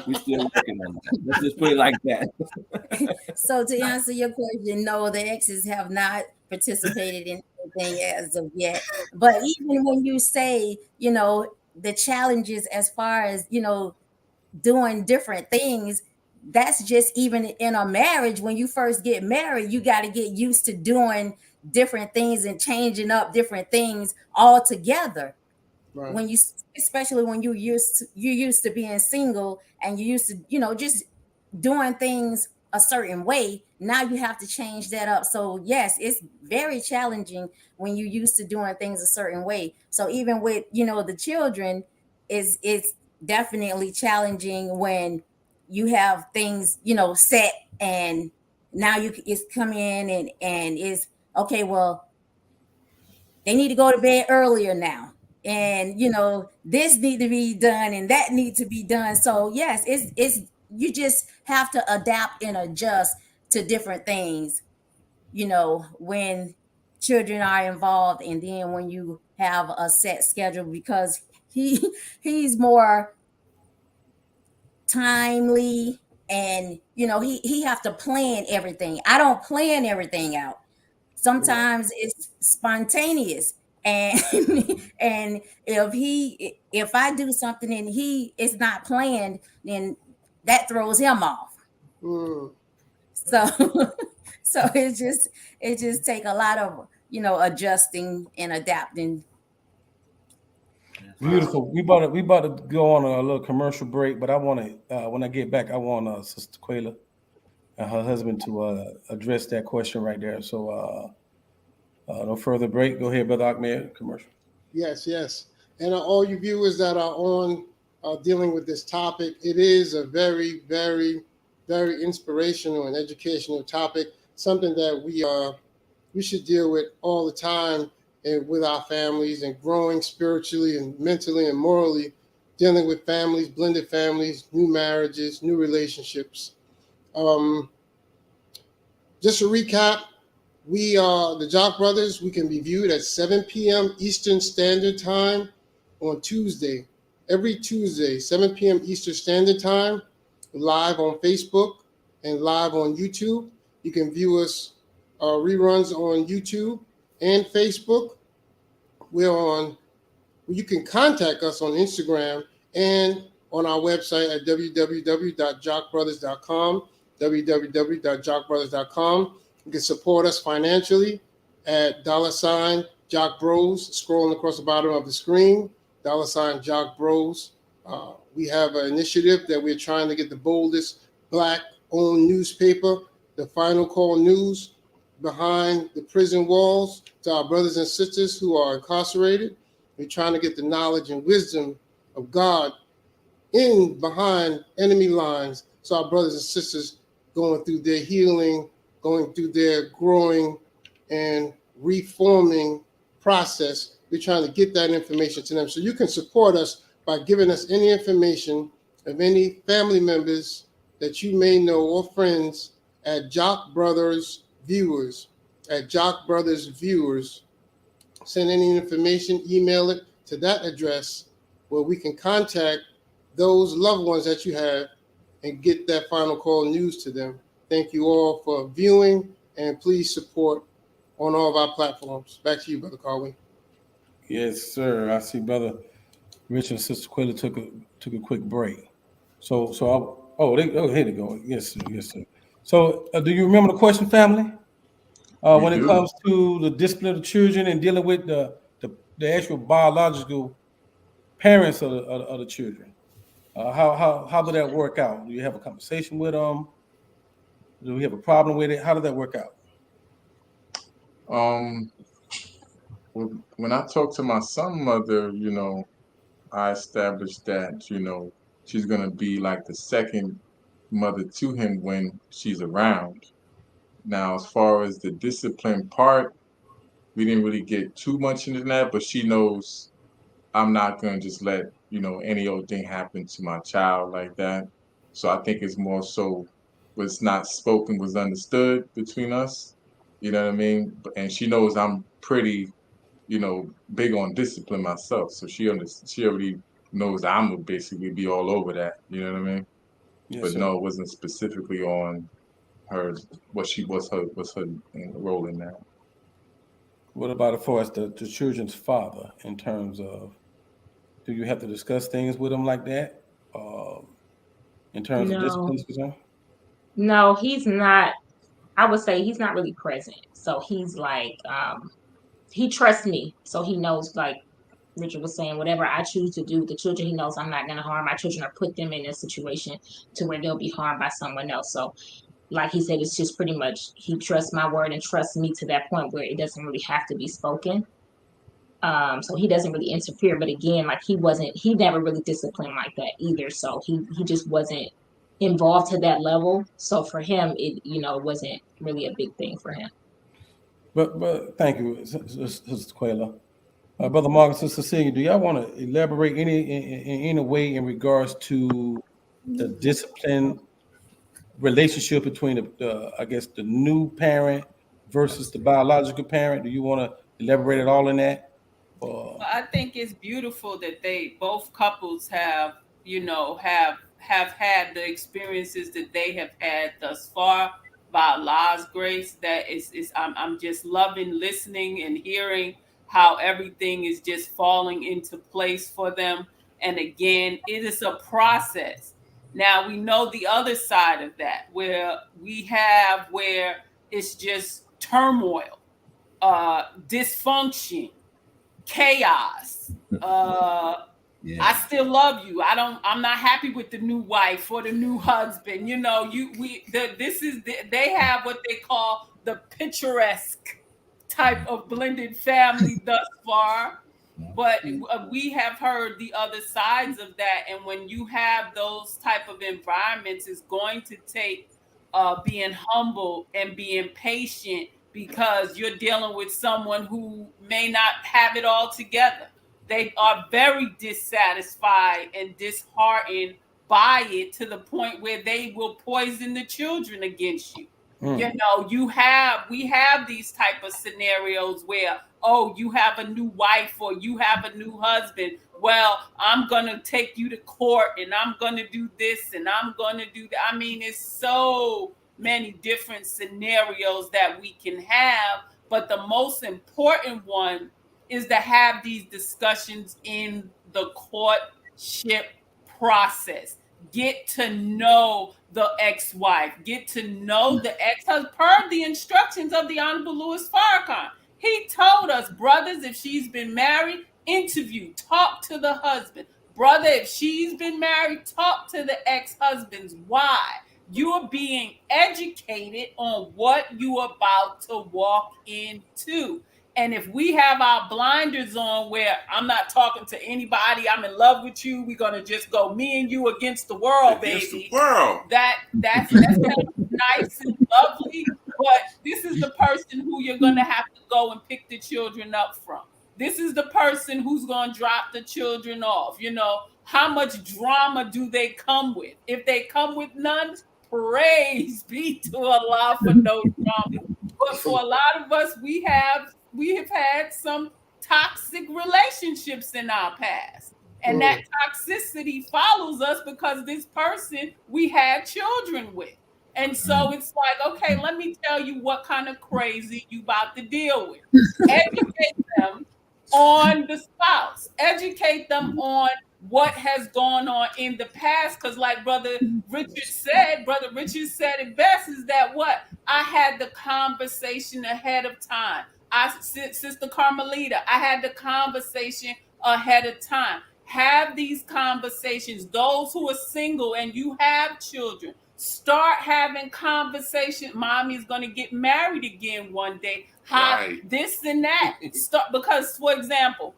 we're still working on that. Let's just put it like that. So to answer your question, no, the exes have not participated in anything as of yet. But even when you say, the challenges as far as, doing different things, that's just even in a marriage. When you first get married, you got to get used to doing different things and changing up different things all together. Right. When especially when you're used to being single, and you used to, just doing things a certain way. Now you have to change that up. So yes, it's very challenging when you're used to doing things a certain way. So even with the children, it's definitely challenging when you have things set, and now it's come in and it's okay. Well, they need to go to bed earlier now, and this need to be done and that need to be done. So yes, it's you just have to adapt and adjust to different things when children are involved, and then when you have a set schedule, because he's more timely, and he have to plan everything. I don't plan everything out. Sometimes it's spontaneous, and and if I do something and he is not planned, then that throws him off. So so it just take a lot of adjusting and adapting. Beautiful. We about to go on a little commercial break, but I want to when I get back, I want Sister Quayla and her husband to address that question right there. So no further break. Go ahead, Brother Ahmed. Commercial. Yes. And all you viewers that are on dealing with this topic, it is a very, very, very inspirational and educational topic. Something that we should deal with all the time and with our families and growing spiritually and mentally and morally, dealing with families, blended families, new marriages, new relationships. Just to recap, we are the Jock Brothers. We can be viewed at 7 p.m. Eastern Standard Time on Tuesday. Every Tuesday, 7 p.m. Eastern Standard Time, live on Facebook and live on YouTube. You can view us reruns on YouTube and Facebook. You can contact us on Instagram and on our website at www.jockbrothers.com, www.jockbrothers.com. You can support us financially at $Jock Bros, scrolling across the bottom of the screen, $Jock Bros. We have an initiative that we're trying to get the boldest Black-owned newspaper, the Final Call News, behind the prison walls to our brothers and sisters who are incarcerated. We're trying to get the knowledge and wisdom of God in behind enemy lines, so our brothers and sisters going through their healing, going through their growing and reforming process. We're trying to get that information to them. So you can support us by giving us any information of any family members that you may know or friends at Jock Brothers Viewers. At Jock Brothers Viewers, send any information, email it to that address where we can contact those loved ones that you have and get that Final Call news to them. Thank you all for viewing, and please support on all of our platforms. Back to you, Brother Carwin. Yes, sir. I see Brother Rich and Sister Quilla took a quick break. So here they go. Yes, sir. So do you remember the question, family? When it comes to the discipline of children and dealing with the actual biological parents of the children, how did that work out? Do you have a conversation with them? Do we have a problem with it? How did that work out? When I talked to my son mother, I established that, she's gonna be like the second mother to him when she's around. Now, as far as the discipline part, we didn't really get too much into that, but she knows I'm not gonna just let, any old thing happen to my child like that. So I think it's more so what's not spoken was understood between us. You know what I mean? And she knows I'm pretty, big on discipline myself. So she already knows I'm gonna basically be all over that. You know what I mean? Yes, but sir. no, it wasn't specifically on her what's her role in that. What about as far as the children's father in terms of, do you have to discuss things with him like that? In terms of No, discipline? no, he's not. I would say he's not really present. So he's like, he trusts me. So he knows, like Richard was saying, whatever I choose to do with the children, he knows I'm not going to harm my children or put them in a situation to where they'll be harmed by someone else. So, like he said, it's just pretty much he trusts my word and trusts me to that point where it doesn't really have to be spoken. So he doesn't really interfere. But again, like he never really disciplined like that either. So he just wasn't involved to that level. So for him, it wasn't really a big thing for him. But thank you, Sister Quayla. Brother Marcus and Cecilia, do y'all want to elaborate in any way in regards to the discipline relationship between I guess the new parent versus the biological parent? Do you want to elaborate at all in that? I think it's beautiful that both couples have had the experiences that they have had thus far by Allah's grace. That is I'm just loving listening and hearing how everything is just falling into place for them. And again, it is a process. Now we know the other side of that, where it's just turmoil, dysfunction, chaos. I still love you. I'm not happy with the new wife or the new husband. They have what they call the picturesque type of blended family thus far. But we have heard the other sides of that. And when you have those type of environments, it's going to take being humble and being patient, because you're dealing with someone who may not have it all together. They are very dissatisfied and disheartened by it, to the point where they will poison the children against you. You know, we have these type of scenarios where, oh, you have a new wife or you have a new husband. Well, I'm going to take you to court and I'm going to do this and I'm going to do that. I mean, it's so many different scenarios that we can have. But the most important one is to have these discussions in the courtship process. Get to know the ex-wife. Get to know the ex-husband per the instructions of the Honorable Louis Farrakhan. He told us, brothers, if she's been married, interview, talk to the husband. Brother, if she's been married, talk to the ex-husbands. Why? You are being educated on what you're about to walk into. And if we have our blinders on, where I'm not talking to anybody, I'm in love with you, we're gonna just go me and you against the world, Against baby. the world. That's nice and lovely, but this is the person who you're gonna have to go and pick the children up from. This is the person who's gonna drop the children off. You know, how much drama do they come with? If they come with none, praise be to Allah for no drama. But for a lot of us, we have had some toxic relationships in our past. And that toxicity follows us because this person we had children with. And so it's like, okay, let me tell you what kind of crazy you about to deal with. Educate them on the spouse. Educate them on what has gone on in the past. Because like Brother Richard said it best, is that what? I had the conversation ahead of time. Sister Carmelita, I had the conversation ahead of time. Have these conversations. Those who are single and you have children, start having conversation. Mommy's going to get married again one day. This and that. Because, for example,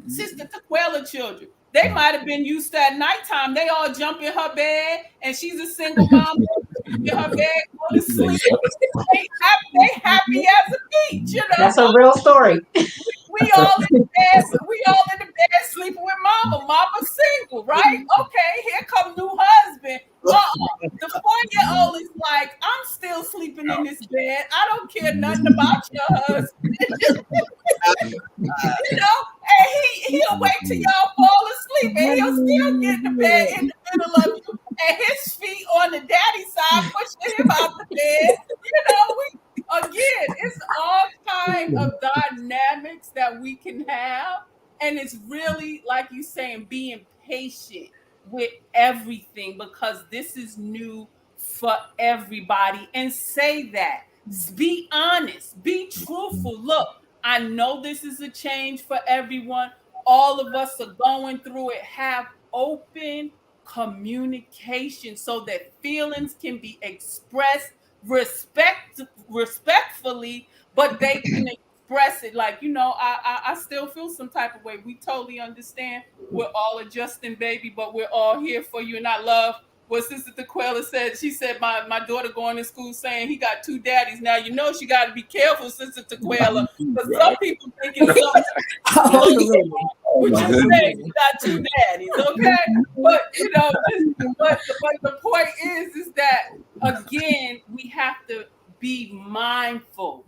Sister Taquella children, they might have been used to at nighttime. They all jump in her bed, and she's a single mom. In her bed, go to sleep. They happy as a beach, you know. That's a real story. We all in the bed sleeping with mama. Mama's single, right? Okay, here come new husband. The 4-year-old is like, I'm still sleeping in this bed. I don't care nothing about your husband. You know, and he'll wait till y'all fall asleep, and he'll still get in the bed in the middle of you, and his feet on the daddy side pushing him out the bed. You know, again, it's all kind of dynamics that we can have, and it's really, like you saying, being patient with everything, because this is new for everybody. And say that. Be honest. Be truthful. Look, I know this is a change for everyone. All of us are going through it. Have open communication so that feelings can be expressed respectfully, but they can express it. Like, you know, I still feel some type of way. We totally understand. We're all adjusting, baby, but we're all here for you. And I love what Sister Taquella said. She said, my daughter going to school saying he got 2 daddies. Now, you know, she got to be careful, Sister Taquella, because some people think it's something. What you say, you got 2 daddies, okay? But, you know, but the point is that, again, we have to be mindful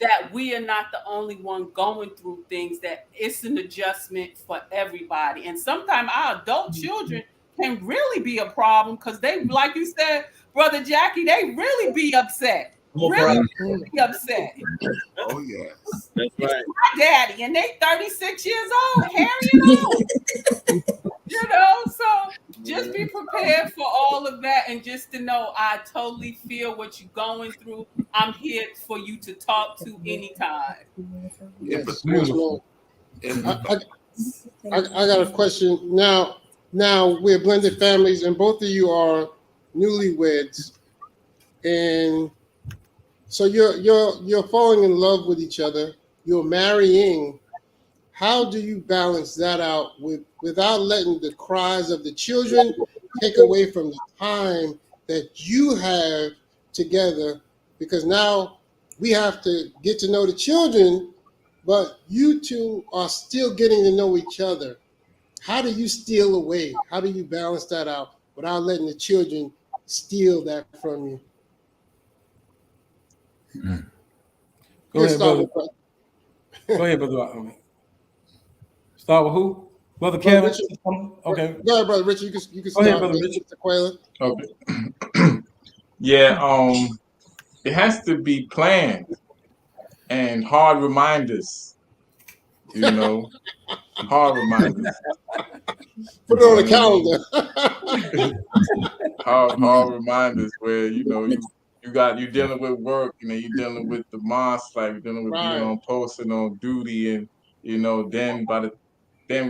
that we are not the only one going through things, that it's an adjustment for everybody. And sometimes our adult children can really be a problem, because they, like you said, Brother Jackie, they really be upset. really be upset. Oh yes, that's right. My daddy, and they 36 years old, carrying on. So just be prepared for all of that, and just to know I totally feel what you're going through. I'm here for you to talk to anytime. Yes, beautiful. I got a question now. Now we're blended families, and both of you are newlyweds, and so you're falling in love with each other. You're marrying. How do you balance that out without letting the cries of the children take away from the time that you have together? Because now we have to get to know the children, but you two are still getting to know each other. How do you steal away? How do you balance that out without letting the children steal that from you? Go ahead, brother. Go ahead, brother. Start with who? Brother Kevin? Okay. Go ahead, Brother Richard. You can Go start. ahead, Brother Richard. Okay. Yeah, it has to be planned and hard reminders. Hard reminders. Put it on the calendar. hard reminders where you're dealing with work, you're dealing with the monster, like you're dealing with being on post and on duty, and then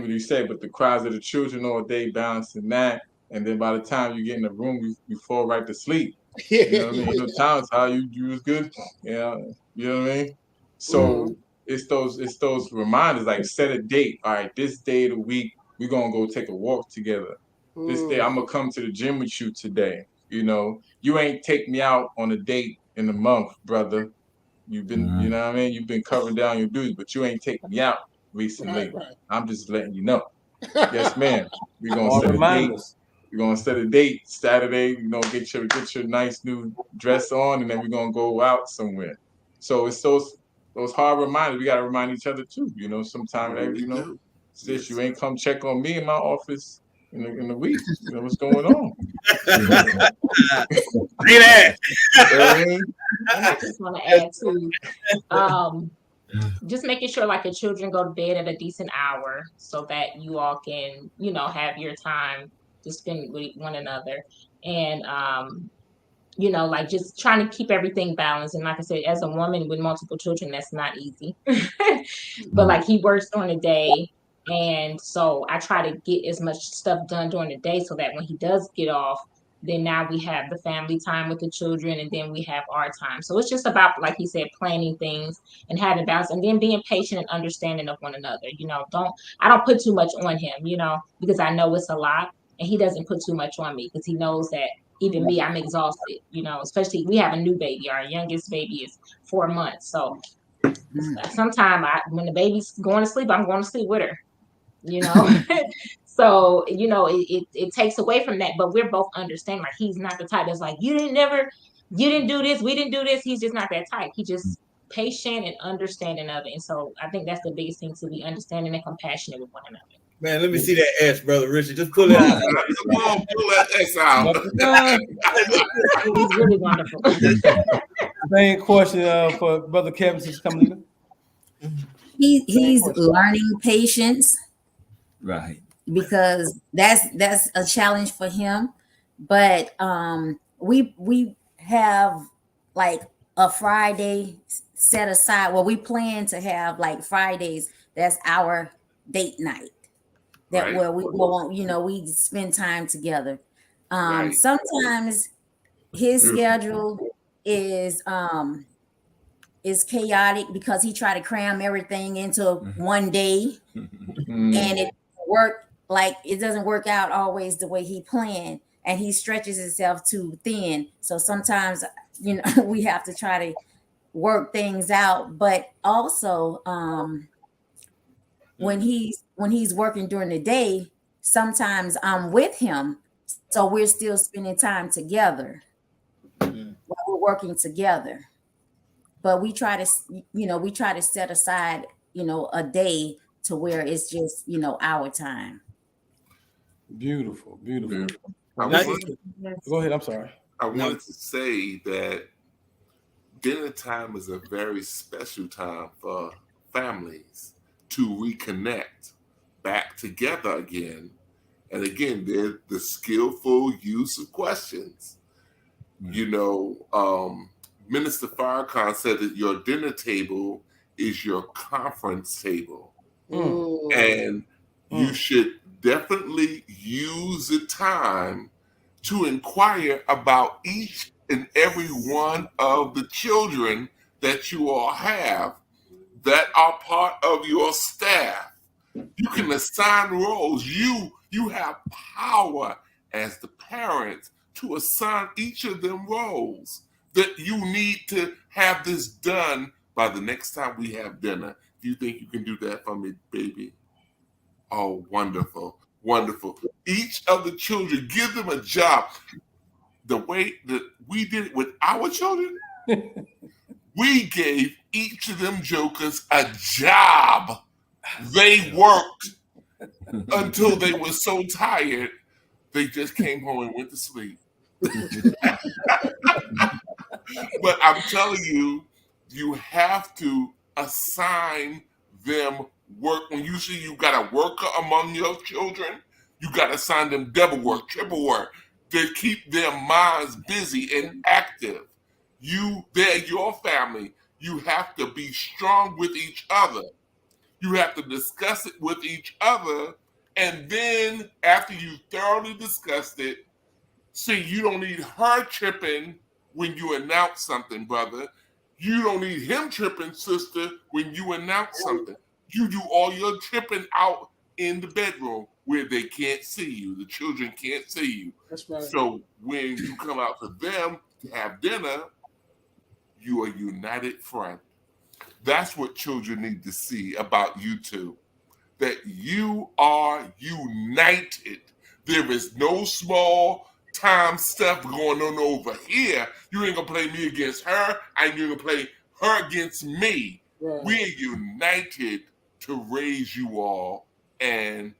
what you say, but the cries of the children all day, balancing that, and then by the time you get in the room, you fall right to sleep. You know what I mean? Times how you was good, yeah. You know what I mean? So it's those reminders, like set a date. All right, this day of the week we're gonna go take a walk together. This day I'm gonna come to the gym with you today. You ain't take me out on a date in a month, brother. You've been, you know what I mean? You've been covering down your duties, but you ain't taking me out recently. Right. I'm just letting you know. Yes, ma'am. We're gonna set a date. We're gonna set a date Saturday. Get your nice new dress on, and then we're gonna go out somewhere. So it's those hard reminders. We gotta remind each other too. Sometimes sis, you ain't come check on me in my office in the week. What's going on? Say that. I just want to add to just making sure like the children go to bed at a decent hour so that you all can, have your time to spend with one another. And like just trying to keep everything balanced. And like I said, as a woman with multiple children, that's not easy. But like he works during the day. And so I try to get as much stuff done during the day so that when he does get off, then now we have the family time with the children, and then we have our time. So it's just about, like he said, planning things and having balance, and then being patient and understanding of one another. I don't put too much on him, because I know it's a lot, and he doesn't put too much on me because he knows that even me, I'm exhausted, especially we have a new baby. Our youngest baby is 4 months. So sometimes when the baby's going to sleep, I'm going to sleep with her, So, it takes away from that, but we're both understanding. Like, he's not the type that's like, you didn't do this, we didn't do this. He's just not that type. He just patient and understanding of it. And so I think that's the biggest thing, to be understanding and compassionate with one another. Man, let me see that S, Brother Richard. Just pull it out. Come on, pull that S out. He's really wonderful. Same question for Brother Kevin, since coming in. He's learning patience, right? Because that's a challenge for him. But we have like a Friday set aside. Well, we plan to have like Fridays. That's our date night. Where we go on, we spend time together. Sometimes his schedule is chaotic because he tried to cram everything into one day, and it doesn't work out always the way he planned, and he stretches himself too thin. So sometimes we have to try to work things out. But also when he's working during the day, sometimes I'm with him, so we're still spending time together while we're working together. But we try to set aside a day to where it's just our time. Beautiful. Go ahead. I'm sorry. I wanted to say that dinner time is a very special time for families to reconnect back together again. And again, there's the skillful use of questions. You know, Minister Farrakhan said that your dinner table is your conference table. And you should definitely use the time to inquire about each and every one of the children that you all have that are part of your staff. You can assign roles. You have power as the parents to assign each of them roles that you need to have this done by the next time we have dinner. Do you think you can do that for me, baby? Oh, wonderful. Wonderful. Each of the children, give them a job. The way that we did it with our children, we gave each of them jokers a job. They worked until they were so tired, they just came home and went to sleep. But I'm telling you, you have to assign them work. When you see you got a worker among your children, you got to assign them double work, triple work to keep their minds busy and active. They're your family. You have to be strong with each other. You have to discuss it with each other. And then after you thoroughly discussed it, see, you don't need her tripping when you announce something, brother. You don't need him tripping, sister, when you announce something. You do all your tripping out in the bedroom where they can't see you. The children can't see you. That's right. So when you come out to them to have dinner, you are a united front. That's what children need to see about you two. That you are united. There is no small time stuff going on over here. You ain't gonna play me against her, and you're gonna play her against me. Right. We're united to raise you all, and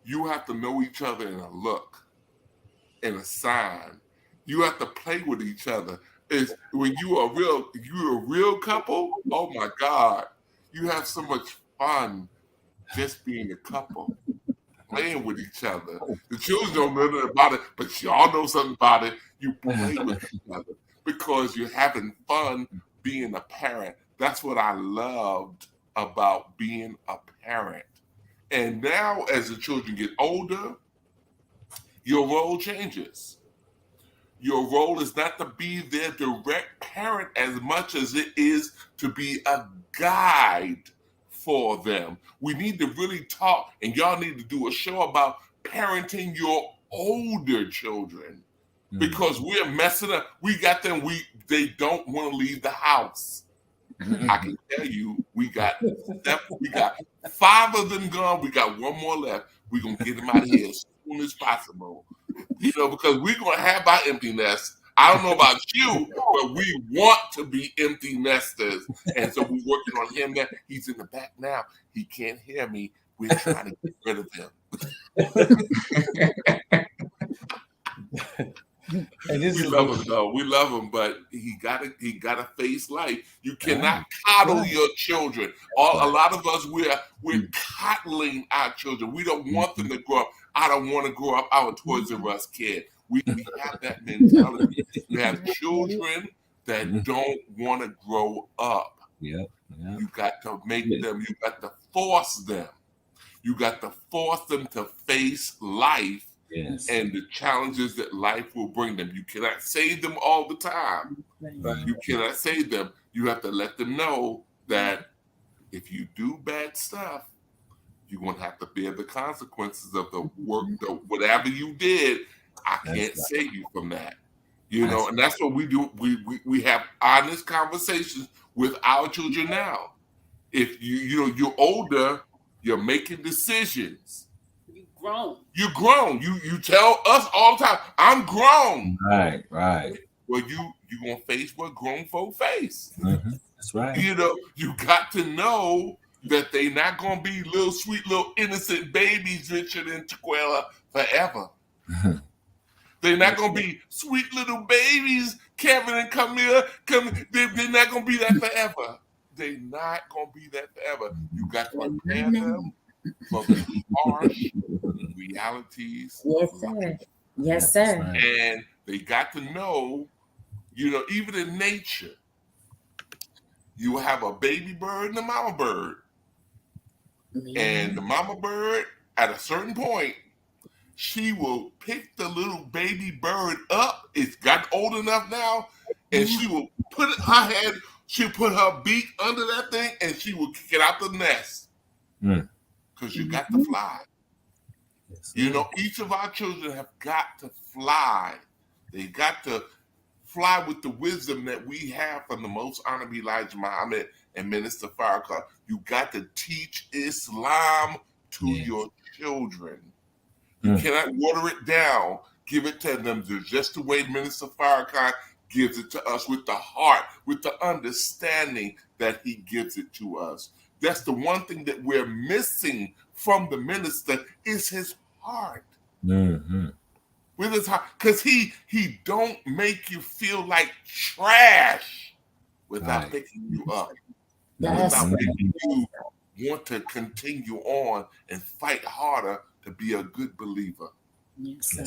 you have to know each other in a look, in a sign. You have to play with each other. It's when you're a real couple. Oh my God, you have so much fun just being a couple, playing with each other. The children don't know nothing about it, but y'all know something about it. You play with each other because you're having fun being a parent. That's what I loved about being a parent. And now, as the children get older, your role changes. Your role is not to be their direct parent as much as it is to be a guide for them. We need to really talk, and y'all need to do a show about parenting your older children because we're messing up. We got them. They don't want to leave the house. I can tell you, we got 5 of them gone. We got 1 more left. We're gonna get them out of here as soon as possible. Because we're gonna have our empty nest. I don't know about you, but we want to be empty nesters. And so we're working on him now. He's in the back now. He can't hear me. We're trying to get rid of him. We love him though. We love him, but he gotta face life. You cannot coddle your children. A lot of us we're coddling our children. We don't want them to grow up. I don't want to grow up. I'm a Toys R Us kid. We have that mentality. We have children that don't want to grow up. Yeah. You got to make them. You got to force them. You got to force them to face life. Yes. And the challenges that life will bring them. You cannot save them all the time. Right. You cannot save them. You have to let them know that if you do bad stuff, you're going to have to bear the consequences of the work, whatever you did. I can't save you from that. And that's what we do. We have honest conversations with our children now. If you're older, you're making decisions. You're grown. You tell us all the time, I'm grown. Right. Well, you're going to face what grown folk face. Mm-hmm. That's right. You got to know that they not going to be little sweet, little innocent babies, Richard and Tequila, forever. They're not going to be sweet little babies Kevin and Camilla, they're not gonna be that forever. They're not gonna be that forever. You got to prepare them for the harsh realities. Yes, sir. Yes, sir. And they got to know, even in nature, you have a baby bird and a mama bird. And the mama bird, at a certain point, she will pick the little baby bird up. It's got old enough now, and she will put her head, she'll put her beak under that thing, and she will kick it out the nest. Because you got to fly. Each of our children have got to fly. They got to fly with the wisdom that we have from the Most Honorable Elijah Muhammad and Minister Farrakhan. You got to teach Islam to your children. You cannot water it down, give it to them just the way Minister Farrakhan gives it to us, with the heart, with the understanding that he gives it to us. That's the one thing that we're missing from the minister, is his heart. With his heart, because he don't make you feel like trash without picking you up, without making you want to continue on and fight harder to be a good believer. Yes, sir.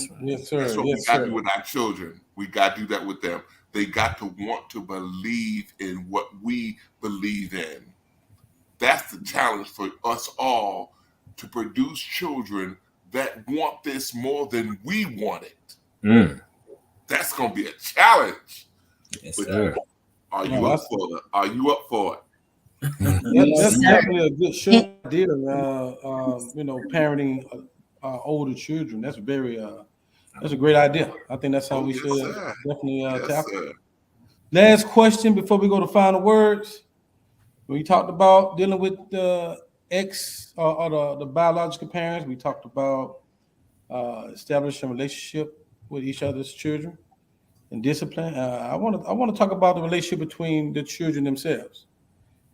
That's what we got to do with our children. We got to do that with them. They got to want to believe in what we believe in. That's the challenge for us all, to produce children that want this more than we want it. That's going to be a challenge. Yes, sir. Are you up for it? Are you up for it? That's definitely a good show idea. Parenting older children. That's that's a great idea. I think that's how we should definitely tackle. Last question before we go to final words. We talked about dealing with the or the biological parents. We talked about establishing a relationship with each other's children and discipline. I want to talk about the relationship between the children themselves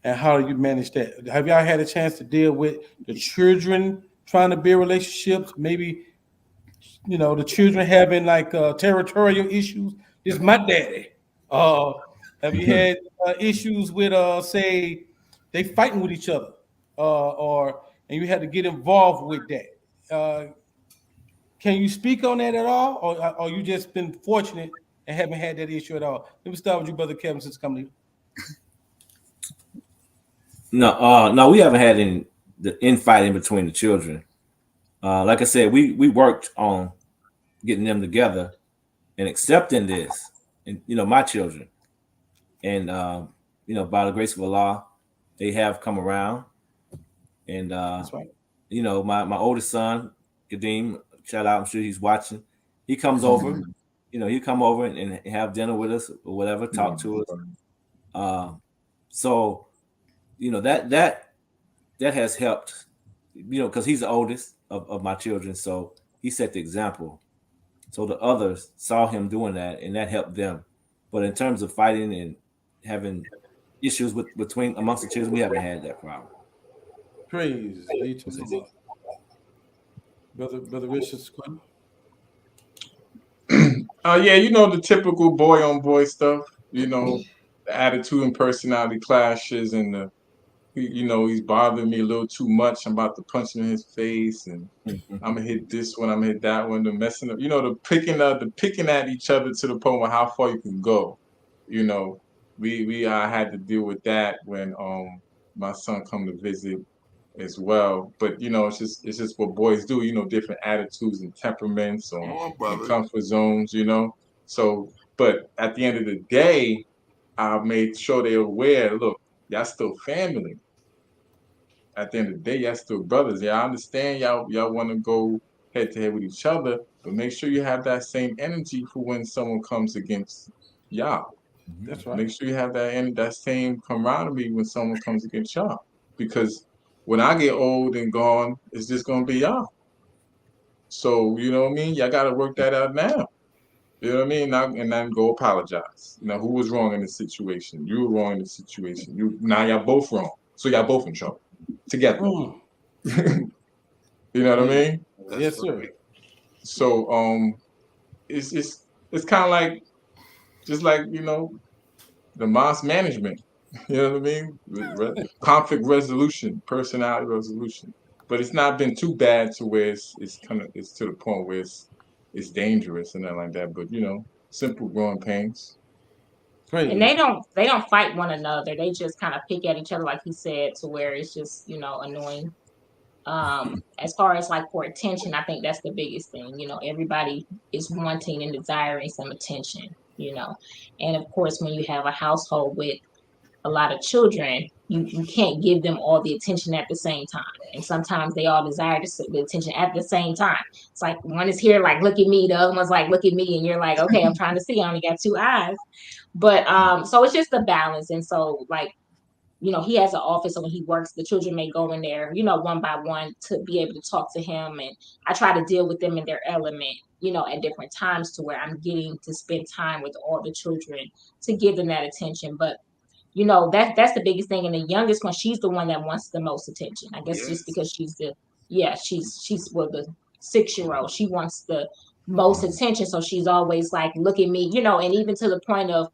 and how you manage that. Have y'all had a chance to deal with the children trying to build relationships? Maybe the children having like territorial issues. This is my daddy. Have you had issues with say they fighting with each other, and you had to get involved with that? Can you speak on that at all, or you just been fortunate and haven't had that issue at all? Let me start with you, Brother Kevin, since coming here. No, we haven't had the infighting between the children. Like I said, we worked on getting them together and accepting this, and my children, and by the grace of Allah, they have come around, and that's right. My oldest son, Kadeem, shout out, I'm sure he's watching. He comes over, he come over and have dinner with us or whatever, talk to us. So that has helped, because he's the oldest of my children, so he set the example. So the others saw him doing that, and that helped them. But in terms of fighting and having issues amongst the children, we haven't had that problem. Praise be to the Lord. Brother Richard's question. The typical boy on boy stuff. The attitude and personality clashes, and he's bothering me a little too much. I'm about to punch him in his face, and I'm gonna hit this one, I'm gonna hit that one. The messing up, the picking at each other to the point where how far you can go. We had to deal with that when my son come to visit as well. But it's just what boys do. Different attitudes and temperaments and comfort zones. So, but at the end of the day, I made sure they're aware. Look, y'all still family. At the end of the day, y'all still brothers. Yeah, I understand y'all want to go head to head with each other, but make sure you have that same energy for when someone comes against y'all. That's right. Make sure you have that same camaraderie when someone comes against y'all. Because when I get old and gone, it's just gonna be y'all. So you know what I mean? Y'all gotta work that out now. You know what I mean? And then go apologize. Who was wrong in the situation? You were wrong in the situation. Now y'all both wrong. So y'all both in trouble. Together. You know what I mean? Yes, sir. So it's kind of like just like the mass management. You know what I mean? Conflict resolution, personality resolution. But it's not been too bad to where it's to the point where it's dangerous and nothing like that. But simple growing pains. And they don't fight one another. They just kind of pick at each other, like he said, to where it's just annoying. As far as like for attention, I think that's the biggest thing. Everybody is wanting and desiring some attention. And of course, when you have a household with a lot of children, you can't give them all the attention at the same time. And sometimes they all desire the attention at the same time. It's like one is here, like, look at me. The other one's like, look at me. And you're like, okay, I'm trying to see. I only got two eyes. But so it's just a balance. And so like, he has an office, so when he works, the children may go in there, one by one to be able to talk to him. And I try to deal with them in their element, at different times to where I'm getting to spend time with all the children to give them that attention. But that's the biggest thing. And the youngest one, she's the one that wants the most attention. I guess just because she's the 6-year-old. She wants the most attention. So she's always like, look at me, and even to the point of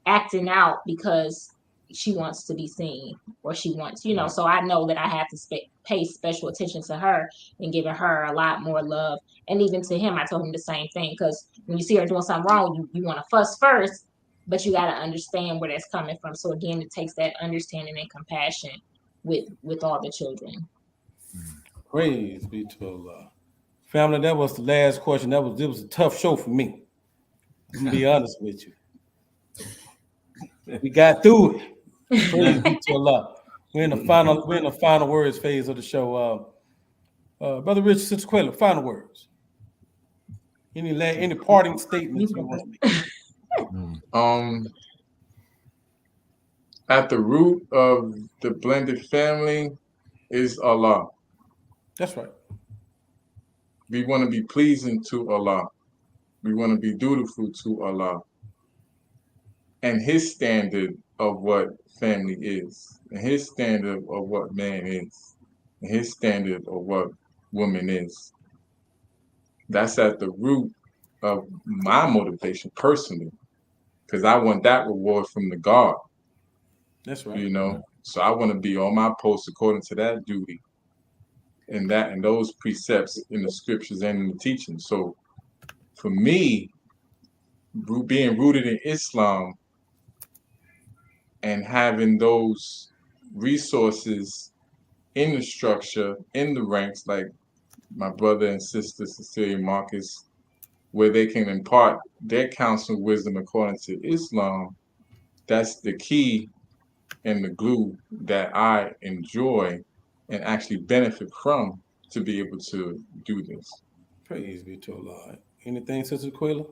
acting out because she wants to be seen, or she wants, so I know that I have to pay special attention to her and giving her a lot more love. And even to him, I told him the same thing, because when you see her doing something wrong, you want to fuss first, but you got to understand where that's coming from. So again, it takes that understanding and compassion with all the children. Praise be to Allah. Family, that was the last question. It was a tough show for me. I'm gonna be honest with you. We got through it. Praise be to Allah. We're in the final words phase of the show. Brother Rich, Sister Quayla, final words. Any parting statements you want to make? At the root of the blended family is Allah. That's right. We want to be pleasing to Allah. We want to be dutiful to Allah and His standard of what family is, and His standard of what man is, and His standard of what woman is. That's at the root of my motivation personally, because I want that reward from the God. That's right. So I want to be on my post according to that duty and those precepts in the scriptures and in the teaching. So for me, being rooted in Islam and having those resources in the structure, in the ranks, like my brother and sister Cecilia Marcus, where they can impart their counsel and wisdom according to Islam, that's the key and the glue that I enjoy and actually benefit from to be able to do this. Praise be to Allah. Anything, Sister Quayla?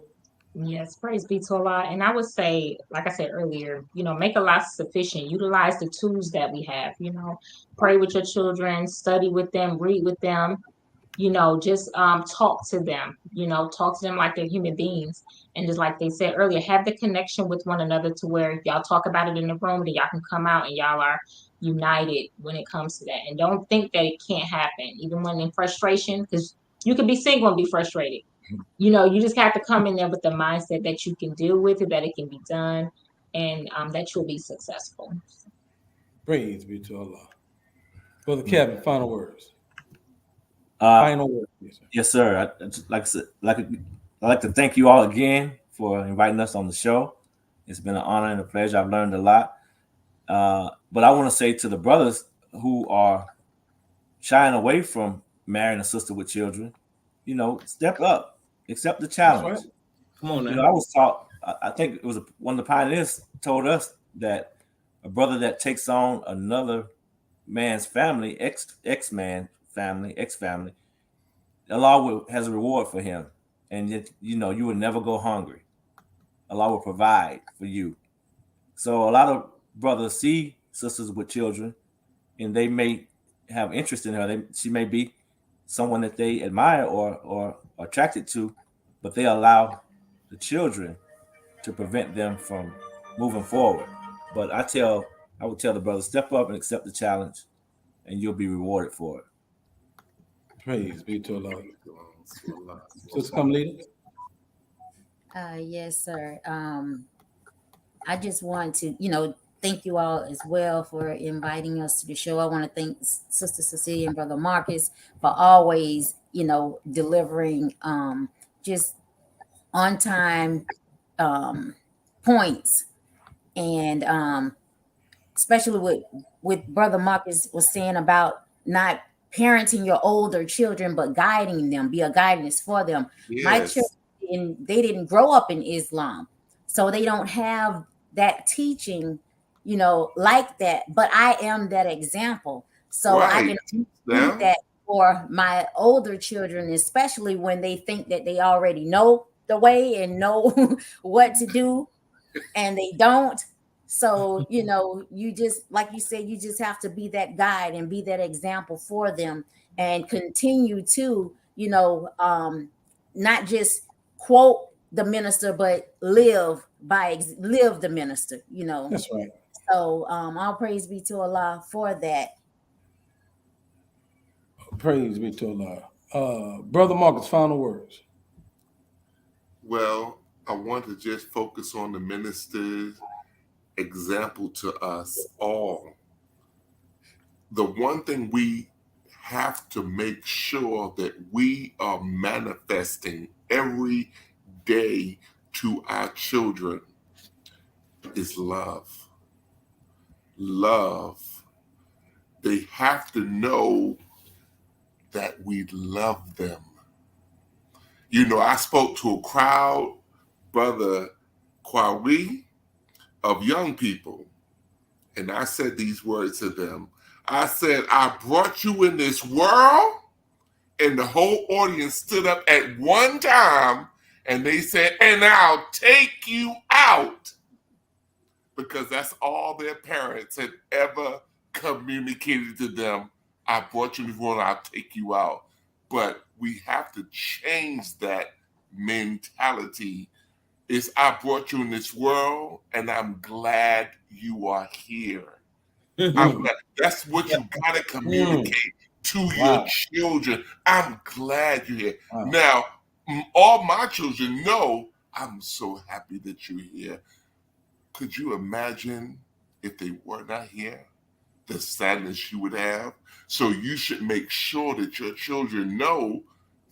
Yes, praise be to Allah. And I would say, like I said earlier, make Allah sufficient. Utilize the tools that we have. Pray with your children, study with them, read with them. Just talk to them. Talk to them like they're human beings. And just like they said earlier, have the connection with one another to where y'all talk about it in the room, then y'all can come out and y'all are united when it comes to that. And don't think that it can't happen, even when in frustration, because you can be single and be frustrated. You just have to come in there with the mindset that you can deal with it, that it can be done, and that you'll be successful. Praise be to Allah. Brother Kevin, final words. Final words. Yes, sir. I'd like to thank you all again for inviting us on the show. It's been an honor and a pleasure. I've learned a lot. But I want to say to the brothers who are shying away from marrying a sister with children, step up, accept the challenge. Right. Come on now. I was taught, I think it was one of the pioneers told us that a brother that takes on another man's family, ex-man family, ex-family, Allah has a reward for him. And you will never go hungry. Allah will provide for you. So a lot of brothers see sisters with children and they may have interest in her. She may be someone that they admire or attracted to, but they allow the children to prevent them from moving forward. But I would tell the brothers, step up and accept the challenge and you'll be rewarded for it. Praise be to Allah. Sister Kamlita? Yes, sir. I just want to, thank you all as well for inviting us to the show. I want to thank Sister Cecilia and Brother Marcus for always, delivering just on time points, and especially with Brother Marcus was saying about not parenting your older children, but guiding them, be a guidance for them. Yes. My children, they didn't grow up in Islam, so they don't have that teaching, like that. But I am that example, so I can do that for my older children, especially when they think that they already know the way and know what to do, and they don't. So, you just, like you said, you just have to be that guide and be that example for them, and continue to, not just quote the minister, but live the minister, That's right. So, all praise be to Allah for that. Praise be to Allah. Brother Marcus, final words. Well, I want to just focus on the minister's example to us all. The one thing we have to make sure that we are manifesting every day to our children is love. Love. They have to know that we love them. I spoke to a crowd, Brother Kwawi, of young people, and I said these words to them. I said, I brought you in this world, and the whole audience stood up at one time, and they said, and I'll take you out. Because that's all their parents had ever communicated to them. I brought you in this world, I'll take you out. But we have to change that mentality. Is I brought you in this world, and I'm glad you are here. That's what you got to communicate to your children. I'm glad you're here. Now, all my children know I'm so happy that you're here. Could you imagine if they were not here, the sadness you would have? So you should make sure that your children know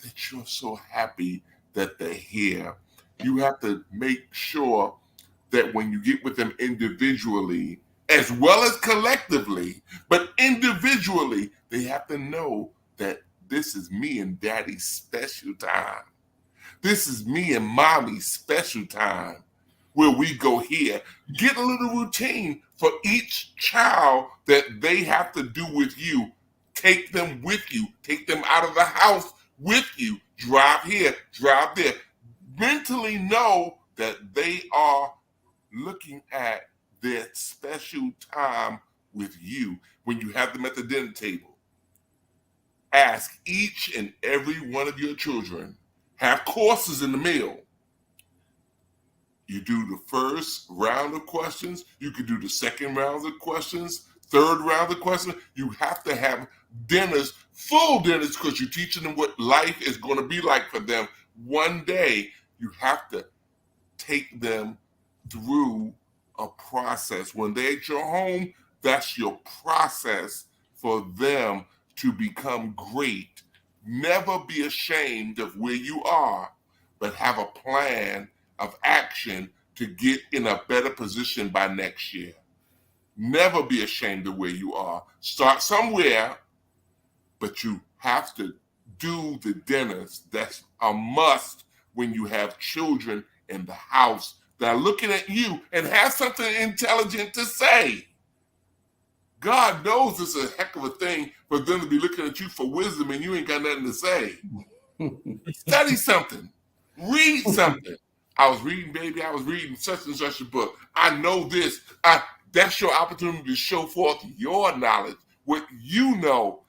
that you're so happy that they're here. You have to make sure that when you get with them individually, as well as collectively, but individually, they have to know that this is me and daddy's special time. This is me and mommy's special time, where we go here. Get a little routine for each child that they have to do with you. Take them with you. Take them out of the house with you. Drive here, drive there. Mentally know that they are looking at their special time with you. When you have them at the dinner table, ask each and every one of your children, have courses in the meal. You do the first round of questions. You can do the second round of questions, third round of questions. You have to have dinners, full dinners, because you're teaching them what life is going to be like for them. One day, you have to take them through a process. When they're at your home, that's your process for them to become great. Never be ashamed of where you are, but have a plan of action to get in a better position by next year. Never be ashamed of where you are. Start somewhere, but you have to do the dinners. That's a must when you have children in the house that are looking at you and have something intelligent to say. God knows it's a heck of a thing for them to be looking at you for wisdom and you ain't got nothing to say. Study something. Read something. I was reading such and such a book. I know this. That's your opportunity to show forth your knowledge, what you know.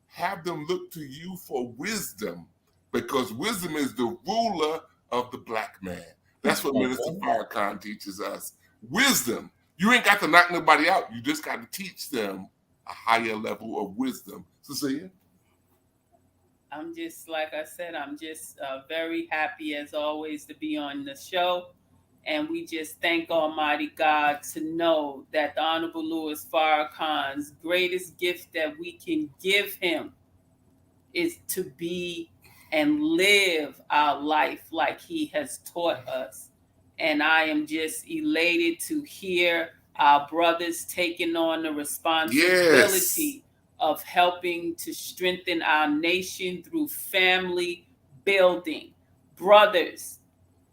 Have them look to you for wisdom, because wisdom is the ruler of the black man. That's what Minister Farrakhan teaches us. Wisdom. You ain't got to knock nobody out. You just got to teach them a higher level of wisdom. Cecilia? I'm just, like I said, I'm just very happy as always to be on the show. And we just thank Almighty God to know that the Honorable Louis Farrakhan's greatest gift that we can give him is to be and live our life like he has taught us. And I am just elated to hear our brothers taking on the responsibility of helping to strengthen our nation through family building. Brothers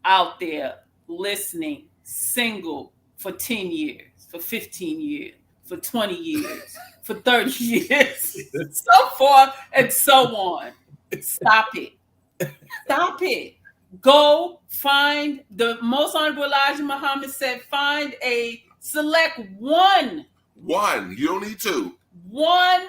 out there listening, single for 10 years, for 15 years, for 20 years, for 30 years, so forth and so on. Stop it. Stop it. Go find, the Most Honorable Elijah Muhammad said, select one. One. You don't need two. One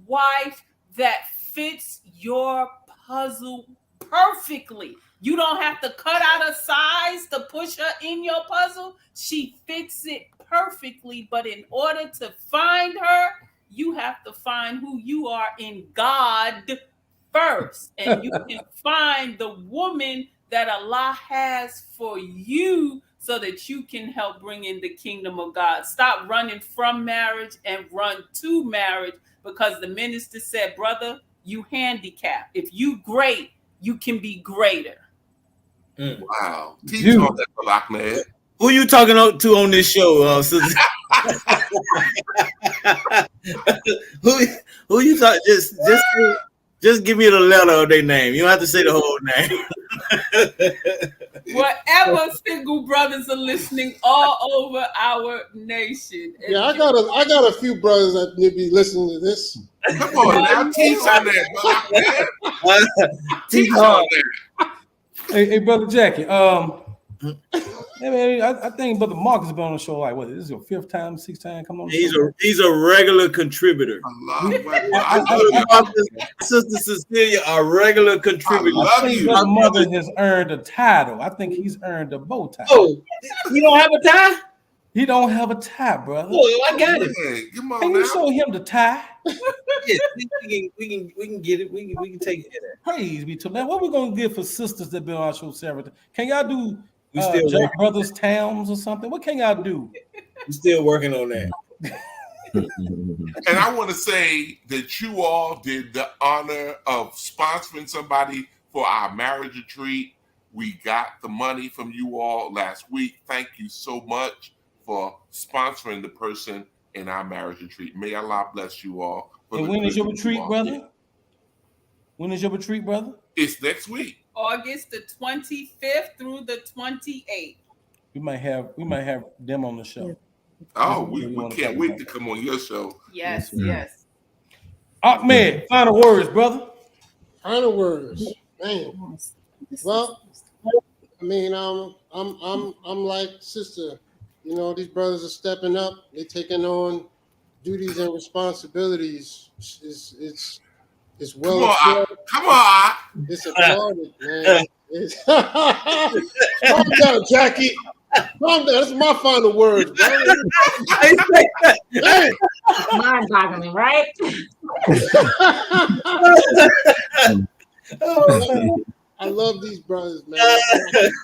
wife that fits your puzzle perfectly. You don't have to cut out a size to push her in your puzzle. She fits it perfectly. But in order to find her, you have to find who you are in God first. And you can find the woman that Allah has for you so that you can help bring in the kingdom of God. Stop running from marriage and run to marriage, because the minister said, brother, you handicapped. If you great, you can be greater. Wow. Teach on that, Black man. Who you talking to on this show, sister? who you talking? Just give me the letter of their name. You don't have to say the whole name. Whatever single brothers are listening all over our nation. Yeah, I got a few brothers that need to be listening to this. Come on now, teach on that, Black man. Teach on that. Hey, Brother Jackie. I think Brother Marcus has been on the show like, what, this is your fifth time, sixth time coming on the show? He's a regular contributor. Sister Cecilia, a regular contributor. I think Brother Mother has earned a title. I think he's earned a bow tie. Oh, you don't have a tie? He don't have a tie, brother. Oh, I got it. Come on, can you show him the tie? Yes, we can get it. We can take it. Praise be to that. What we gonna get for sisters that been on our show several times? Can y'all do Jack Brothers Towns or something? What can y'all do? We're still working on that. And I want to say that you all did the honor of sponsoring somebody for our marriage retreat. We got the money from you all last week. Thank you so much for sponsoring the person in our marriage retreat. May Allah bless you all. And when is your retreat, brother? When is your retreat, brother? It's next week. August the 25th through the 28th. We might have them on the show. Oh, we can't wait to come on your show. Yes. Ahmed, final words, brother. Final words, man. Well, I mean, I'm like sister. You know, these brothers are stepping up. They're taking on duties and responsibilities. It's well. Come on. It's applauded, man. Calm down, Jackie. Calm down. That's my final words, bro. Mind-boggling, right? I love these brothers, man.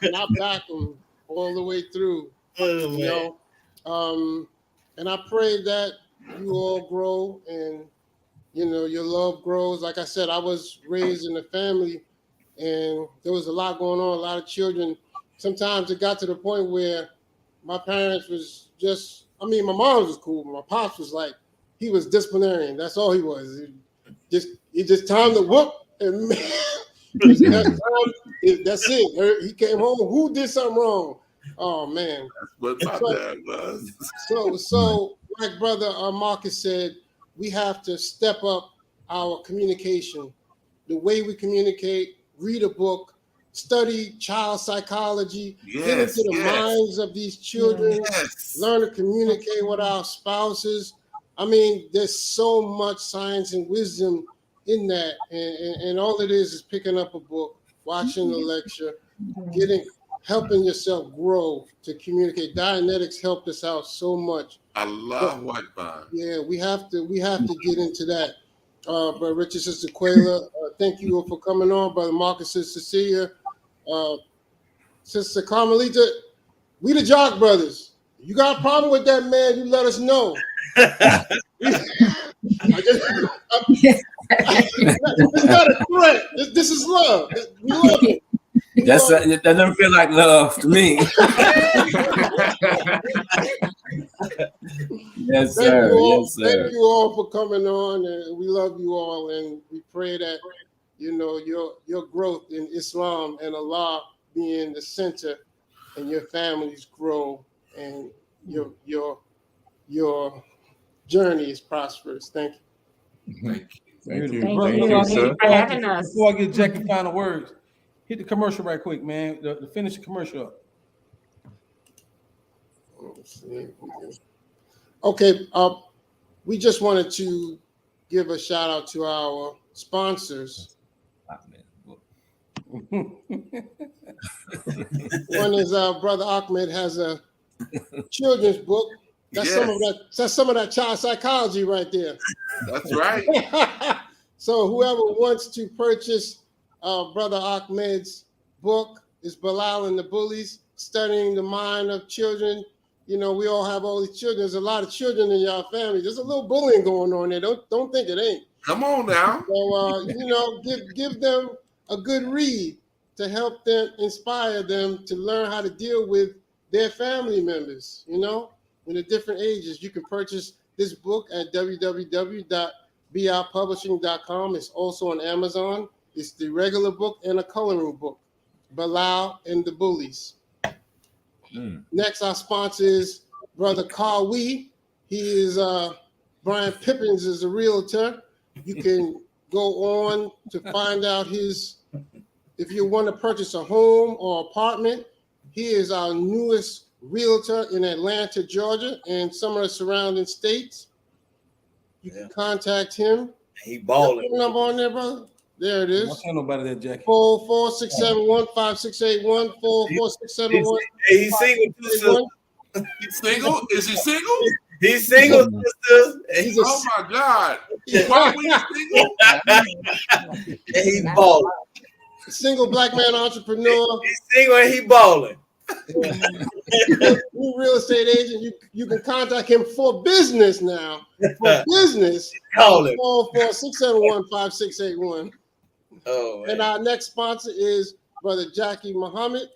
And I back them all the way through. You know, and I pray that you all grow and your love grows. Like I said, I was raised in a family, and there was a lot going on, a lot of children. Sometimes it got to the point where my parents was my mom was cool, but my pops was like, he was disciplinarian. That's all he was. He just time to whoop, and that's it. He came home. Who did something wrong? Oh man. That's what my dad was. So like Brother Marcus said, we have to step up our communication, the way we communicate, read a book, study child psychology, get into the minds of these children, learn to communicate with our spouses. I mean, there's so much science and wisdom in that. And all it is picking up a book, watching the lecture, helping yourself grow to communicate. Dianetics helped us out so much. Allahu Akbar. Yeah, we have to get into that. Brother Richard, Sister Quayla, thank you for coming on. Brother Marcus, Sister Cecilia, Sister Carmelita, We the Jock Brothers. You got a problem with that man, you let us know. It's not a threat. This is love. We love you. That doesn't feel like love to me. Yes, sir. Yes, sir. Thank you all for coming on, and we love you all, and we pray that your growth in Islam and Allah being the center, and your families grow, and your journey is prosperous. Thank you. Thank you. Thank you, sir. For having us. Before I get Jackie final words, hit the commercial right quick, man. The finish the commercial up. Okay, we just wanted to give a shout out to our sponsors. One is our brother Ahmed has a children's book. That's some of that child psychology right there. That's right. So whoever wants to purchase brother Ahmed's book is Bilal and the Bullies, Studying the Mind of Children. We all have all these children. There's a lot of children in your family. There's a little bullying going on there. Don't think it ain't. Come on now. So give them a good read to help them, inspire them to learn how to deal with their family members, in the different ages. You can purchase this book at www.brpublishing.com. It's also on Amazon. It's the regular book and a coloring book, Bilal and the Bullies. Next, our sponsor is Brother Kawi. He is Brian Pippins is a realtor. You can go on to find out if you want to purchase a home or apartment. He is our newest realtor in Atlanta, Georgia, and some of the surrounding states. You can contact him. He balling. Phone number on there, brother? There it is. Don't tell nobody that, Jackie. 44671-5681. 44671. He's single too, sister. He's single? Is he single? He's single, sister. Oh my God. Why were you single? And he's balling. Single black man entrepreneur. He's single and he balling. New real estate agent. You can contact him for business now. For business, call him. 44671-5681. Oh, and our next sponsor is Brother Jackie Muhammad,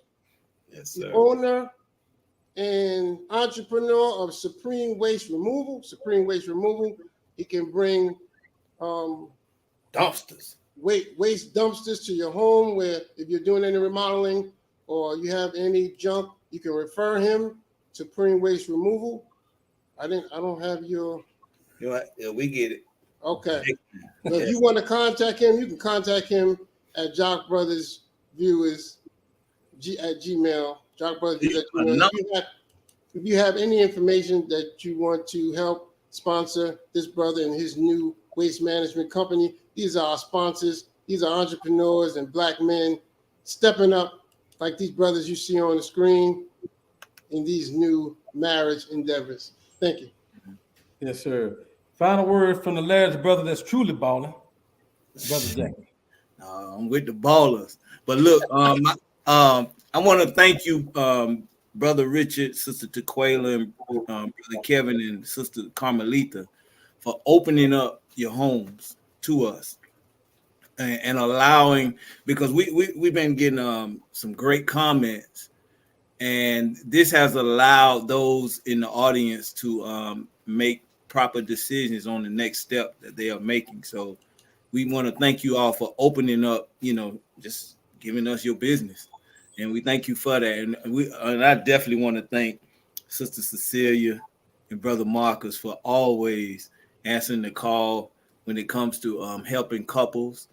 the owner and entrepreneur of Supreme Waste Removal. Supreme Waste Removal. He can bring dumpsters, waste dumpsters to your home. Where if you're doing any remodeling or you have any junk, you can refer him to Supreme Waste Removal. I don't have your. Yeah, we get it. Okay. So if you want to contact him, you can contact him at Jock Brothers Viewers at Gmail. Jock Brothers Viewers at Gmail. If you have any information that you want to help sponsor this brother and his new waste management company, these are our sponsors. These are entrepreneurs and black men stepping up like these brothers you see on the screen in these new marriage endeavors. Thank you. Yes, sir. Final word from the last brother that's truly balling, Brother Jackie. I'm with the ballers. But look, I want to thank you, Brother Richard, Sister Tequila, and Brother Kevin, and Sister Carmelita for opening up your homes to us and allowing, because we've been getting some great comments, and this has allowed those in the audience to make proper decisions on the next step that they are making. So we want to thank you all for opening up, just giving us your business. And we thank you for that. And I definitely want to thank Sister Cecilia and Brother Marcus for always answering the call when it comes to helping couples.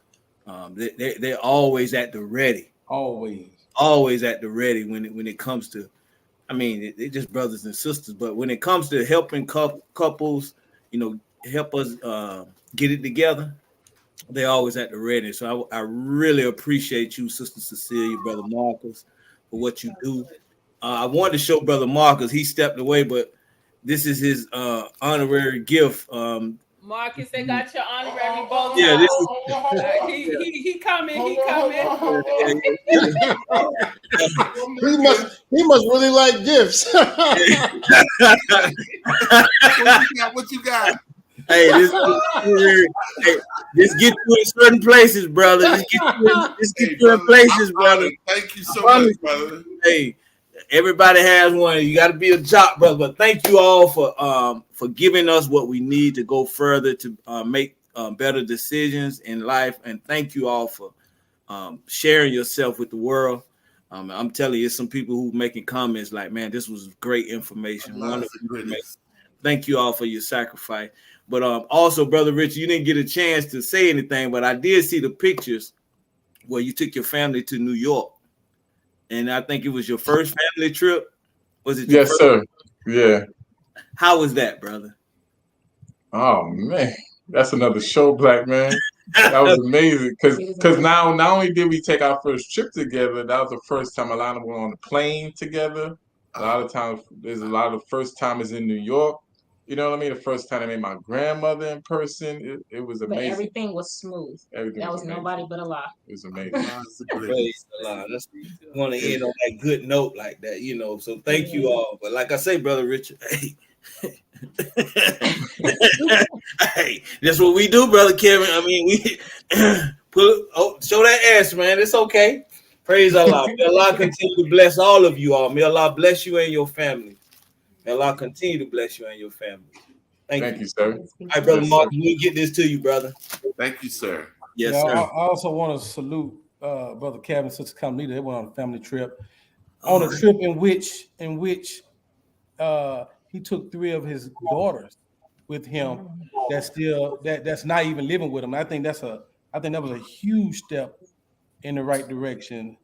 They're always at the ready. Always at the ready when it comes to, they're just brothers and sisters. But when it comes to helping couples, help us get it together, they're always at the ready. So I really appreciate you, Sister Cecilia, Brother Marcus, for what you do. I wanted to show Brother Marcus. He stepped away, but this is his honorary gift. Marcus, they got your honorary bow tie. Yeah, this is he coming. He coming. He must really like gifts. What you got? Hey, this get you in certain places, brother. This get you in places, brother. Thank you so much, brother. Hey, everybody has one. You got to be a jock, brother. But thank you all for giving us what we need to go further to make better decisions in life. And thank you all for sharing yourself with the world. I'm telling you, some people who making comments like, man, this was great information. Wonderful information. Thank you all for your sacrifice. But also, Brother Richard, you didn't get a chance to say anything, but I did see the pictures where you took your family to New York. And I think it was your first family trip. Was it? Yes, sir. Yeah. How was that, brother? Oh, man. That's another show, black man. That was amazing. Because now, not only did we take our first trip together, that was the first time a lot of us were on the plane together. A lot of times, there's a lot of first timers in New York. You know what I mean? The first time I met my grandmother in person, it was amazing. But everything was smooth. Everything that was amazing. Nobody but Allah. It was amazing. Praise Allah. That's want to end on that good note like that, you know. So thank you all. But like I say, Brother Richard, hey, hey, that's what we do, Brother Kevin. I mean, we show that ass, man. It's okay. Praise Allah. May Allah continue to bless all of you all. May Allah bless you and your family. May Allah continue to bless you and your family. Thank you, sir. All right, Brother Mark, we get this to you, brother. Thank you, sir. Yes, yeah, sir. I also want to salute Brother Kevin, Sister Carmelita. They went on a family trip. On a trip in which he took 3 of his daughters with him that's not even living with him. I think that was a huge step in the right direction.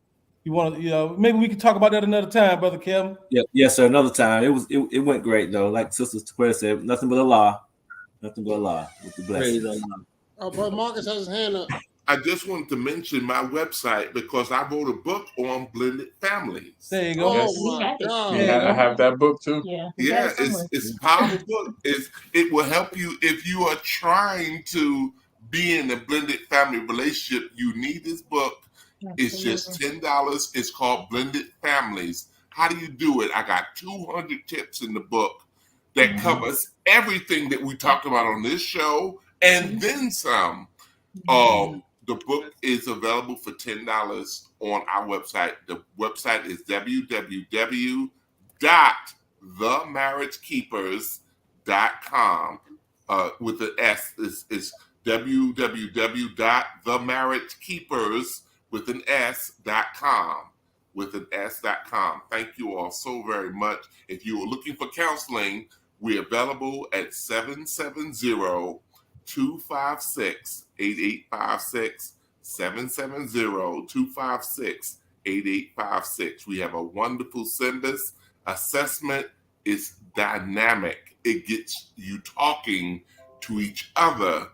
You want to, maybe we can talk about that another time, Brother Kevin. Yeah, yes, sir. Another time. It went great though. Like Sister Square said, nothing but Allah. Nothing but Allah with the blessings. Brother Marcus has his hand up. I just wanted to mention my website because I wrote a book on blended families. There you go. Oh my God. I have that book too. Yeah, it's a powerful book. It will help you if you are trying to be in a blended family relationship. You need this book. It's just $10. It's called Blended Families. How do you do it? I got 200 tips in the book that covers everything that we talked about on this show and then some. The book is available for $10 on our website. The website is www.themarriagekeepers.com. With the S, it's www.themarriagekeepers with an S.com. With an S.com. Thank you all so very much. If you are looking for counseling, we're available at 770-256-8856. 770-256-8856. We have a wonderful SYMBIS assessment. It's dynamic. It gets you talking to each other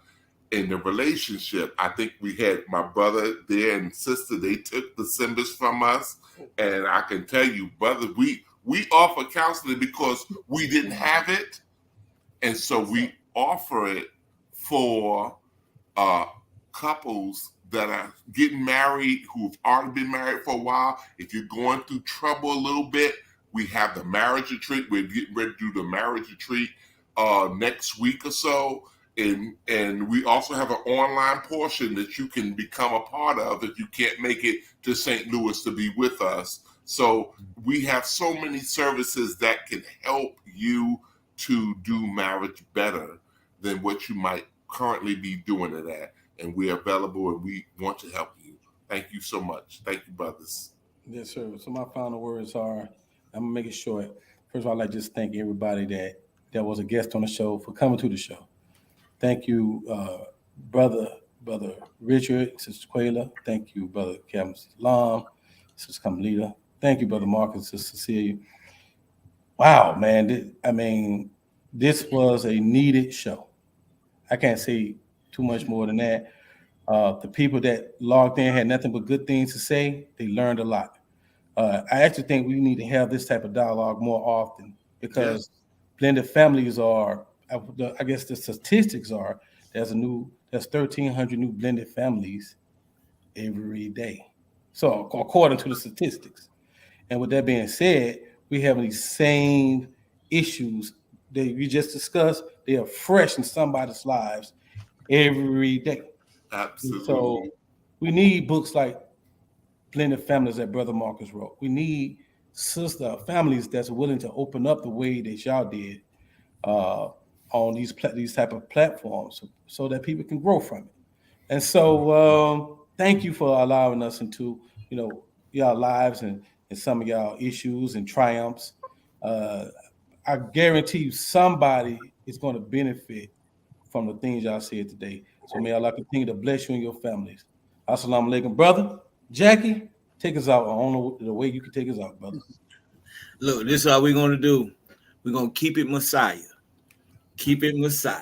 in the relationship. I think we had my brother there and sister, they took the SYMBIS from us. And I can tell you, brother, we offer counseling because we didn't have it. And so we offer it for couples that are getting married, who've already been married for a while. If you're going through trouble a little bit, we have the marriage retreat. We're getting ready to do the marriage retreat next week or so. And we also have an online portion that you can become a part of if you can't make it to St. Louis to be with us. So we have so many services that can help you to do marriage better than what you might currently be doing it at. And we're available and we want to help you. Thank you so much. Thank you, brothers. Yes, sir. So my final words are, I'm gonna make it short. First of all, I'd like to just thank everybody that was a guest on the show for coming to the show. Thank you, brother Richard, Sister Quayla. Thank you, brother Kevin Salam, Sister Carmelita. Thank you, brother Marcus, Sister Cecilia. Wow, man. This was a needed show. I can't say too much more than that. The people that logged in had nothing but good things to say. They learned a lot. I actually think we need to have this type of dialogue more often because blended families are, I guess the statistics are there's 1,300 new blended families every day. So according to the statistics, and with that being said, we have these same issues that we just discussed. They are fresh in somebody's lives every day. Absolutely. So we need books like Blended Families that Brother Marcus wrote. We need families that's willing to open up the way that y'all did on these type of platforms, so that people can grow from it. And so, thank you for allowing us into y'all lives and some of y'all issues and triumphs. I guarantee you, somebody is going to benefit from the things y'all said today. So may Allah continue to bless you and your families. Assalamu alaikum, brother. Jackie, take us out. I don't know the way you can take us out, brother. Look, this is how we're going to do. We're going to keep it Messiah. Keep it Messiah.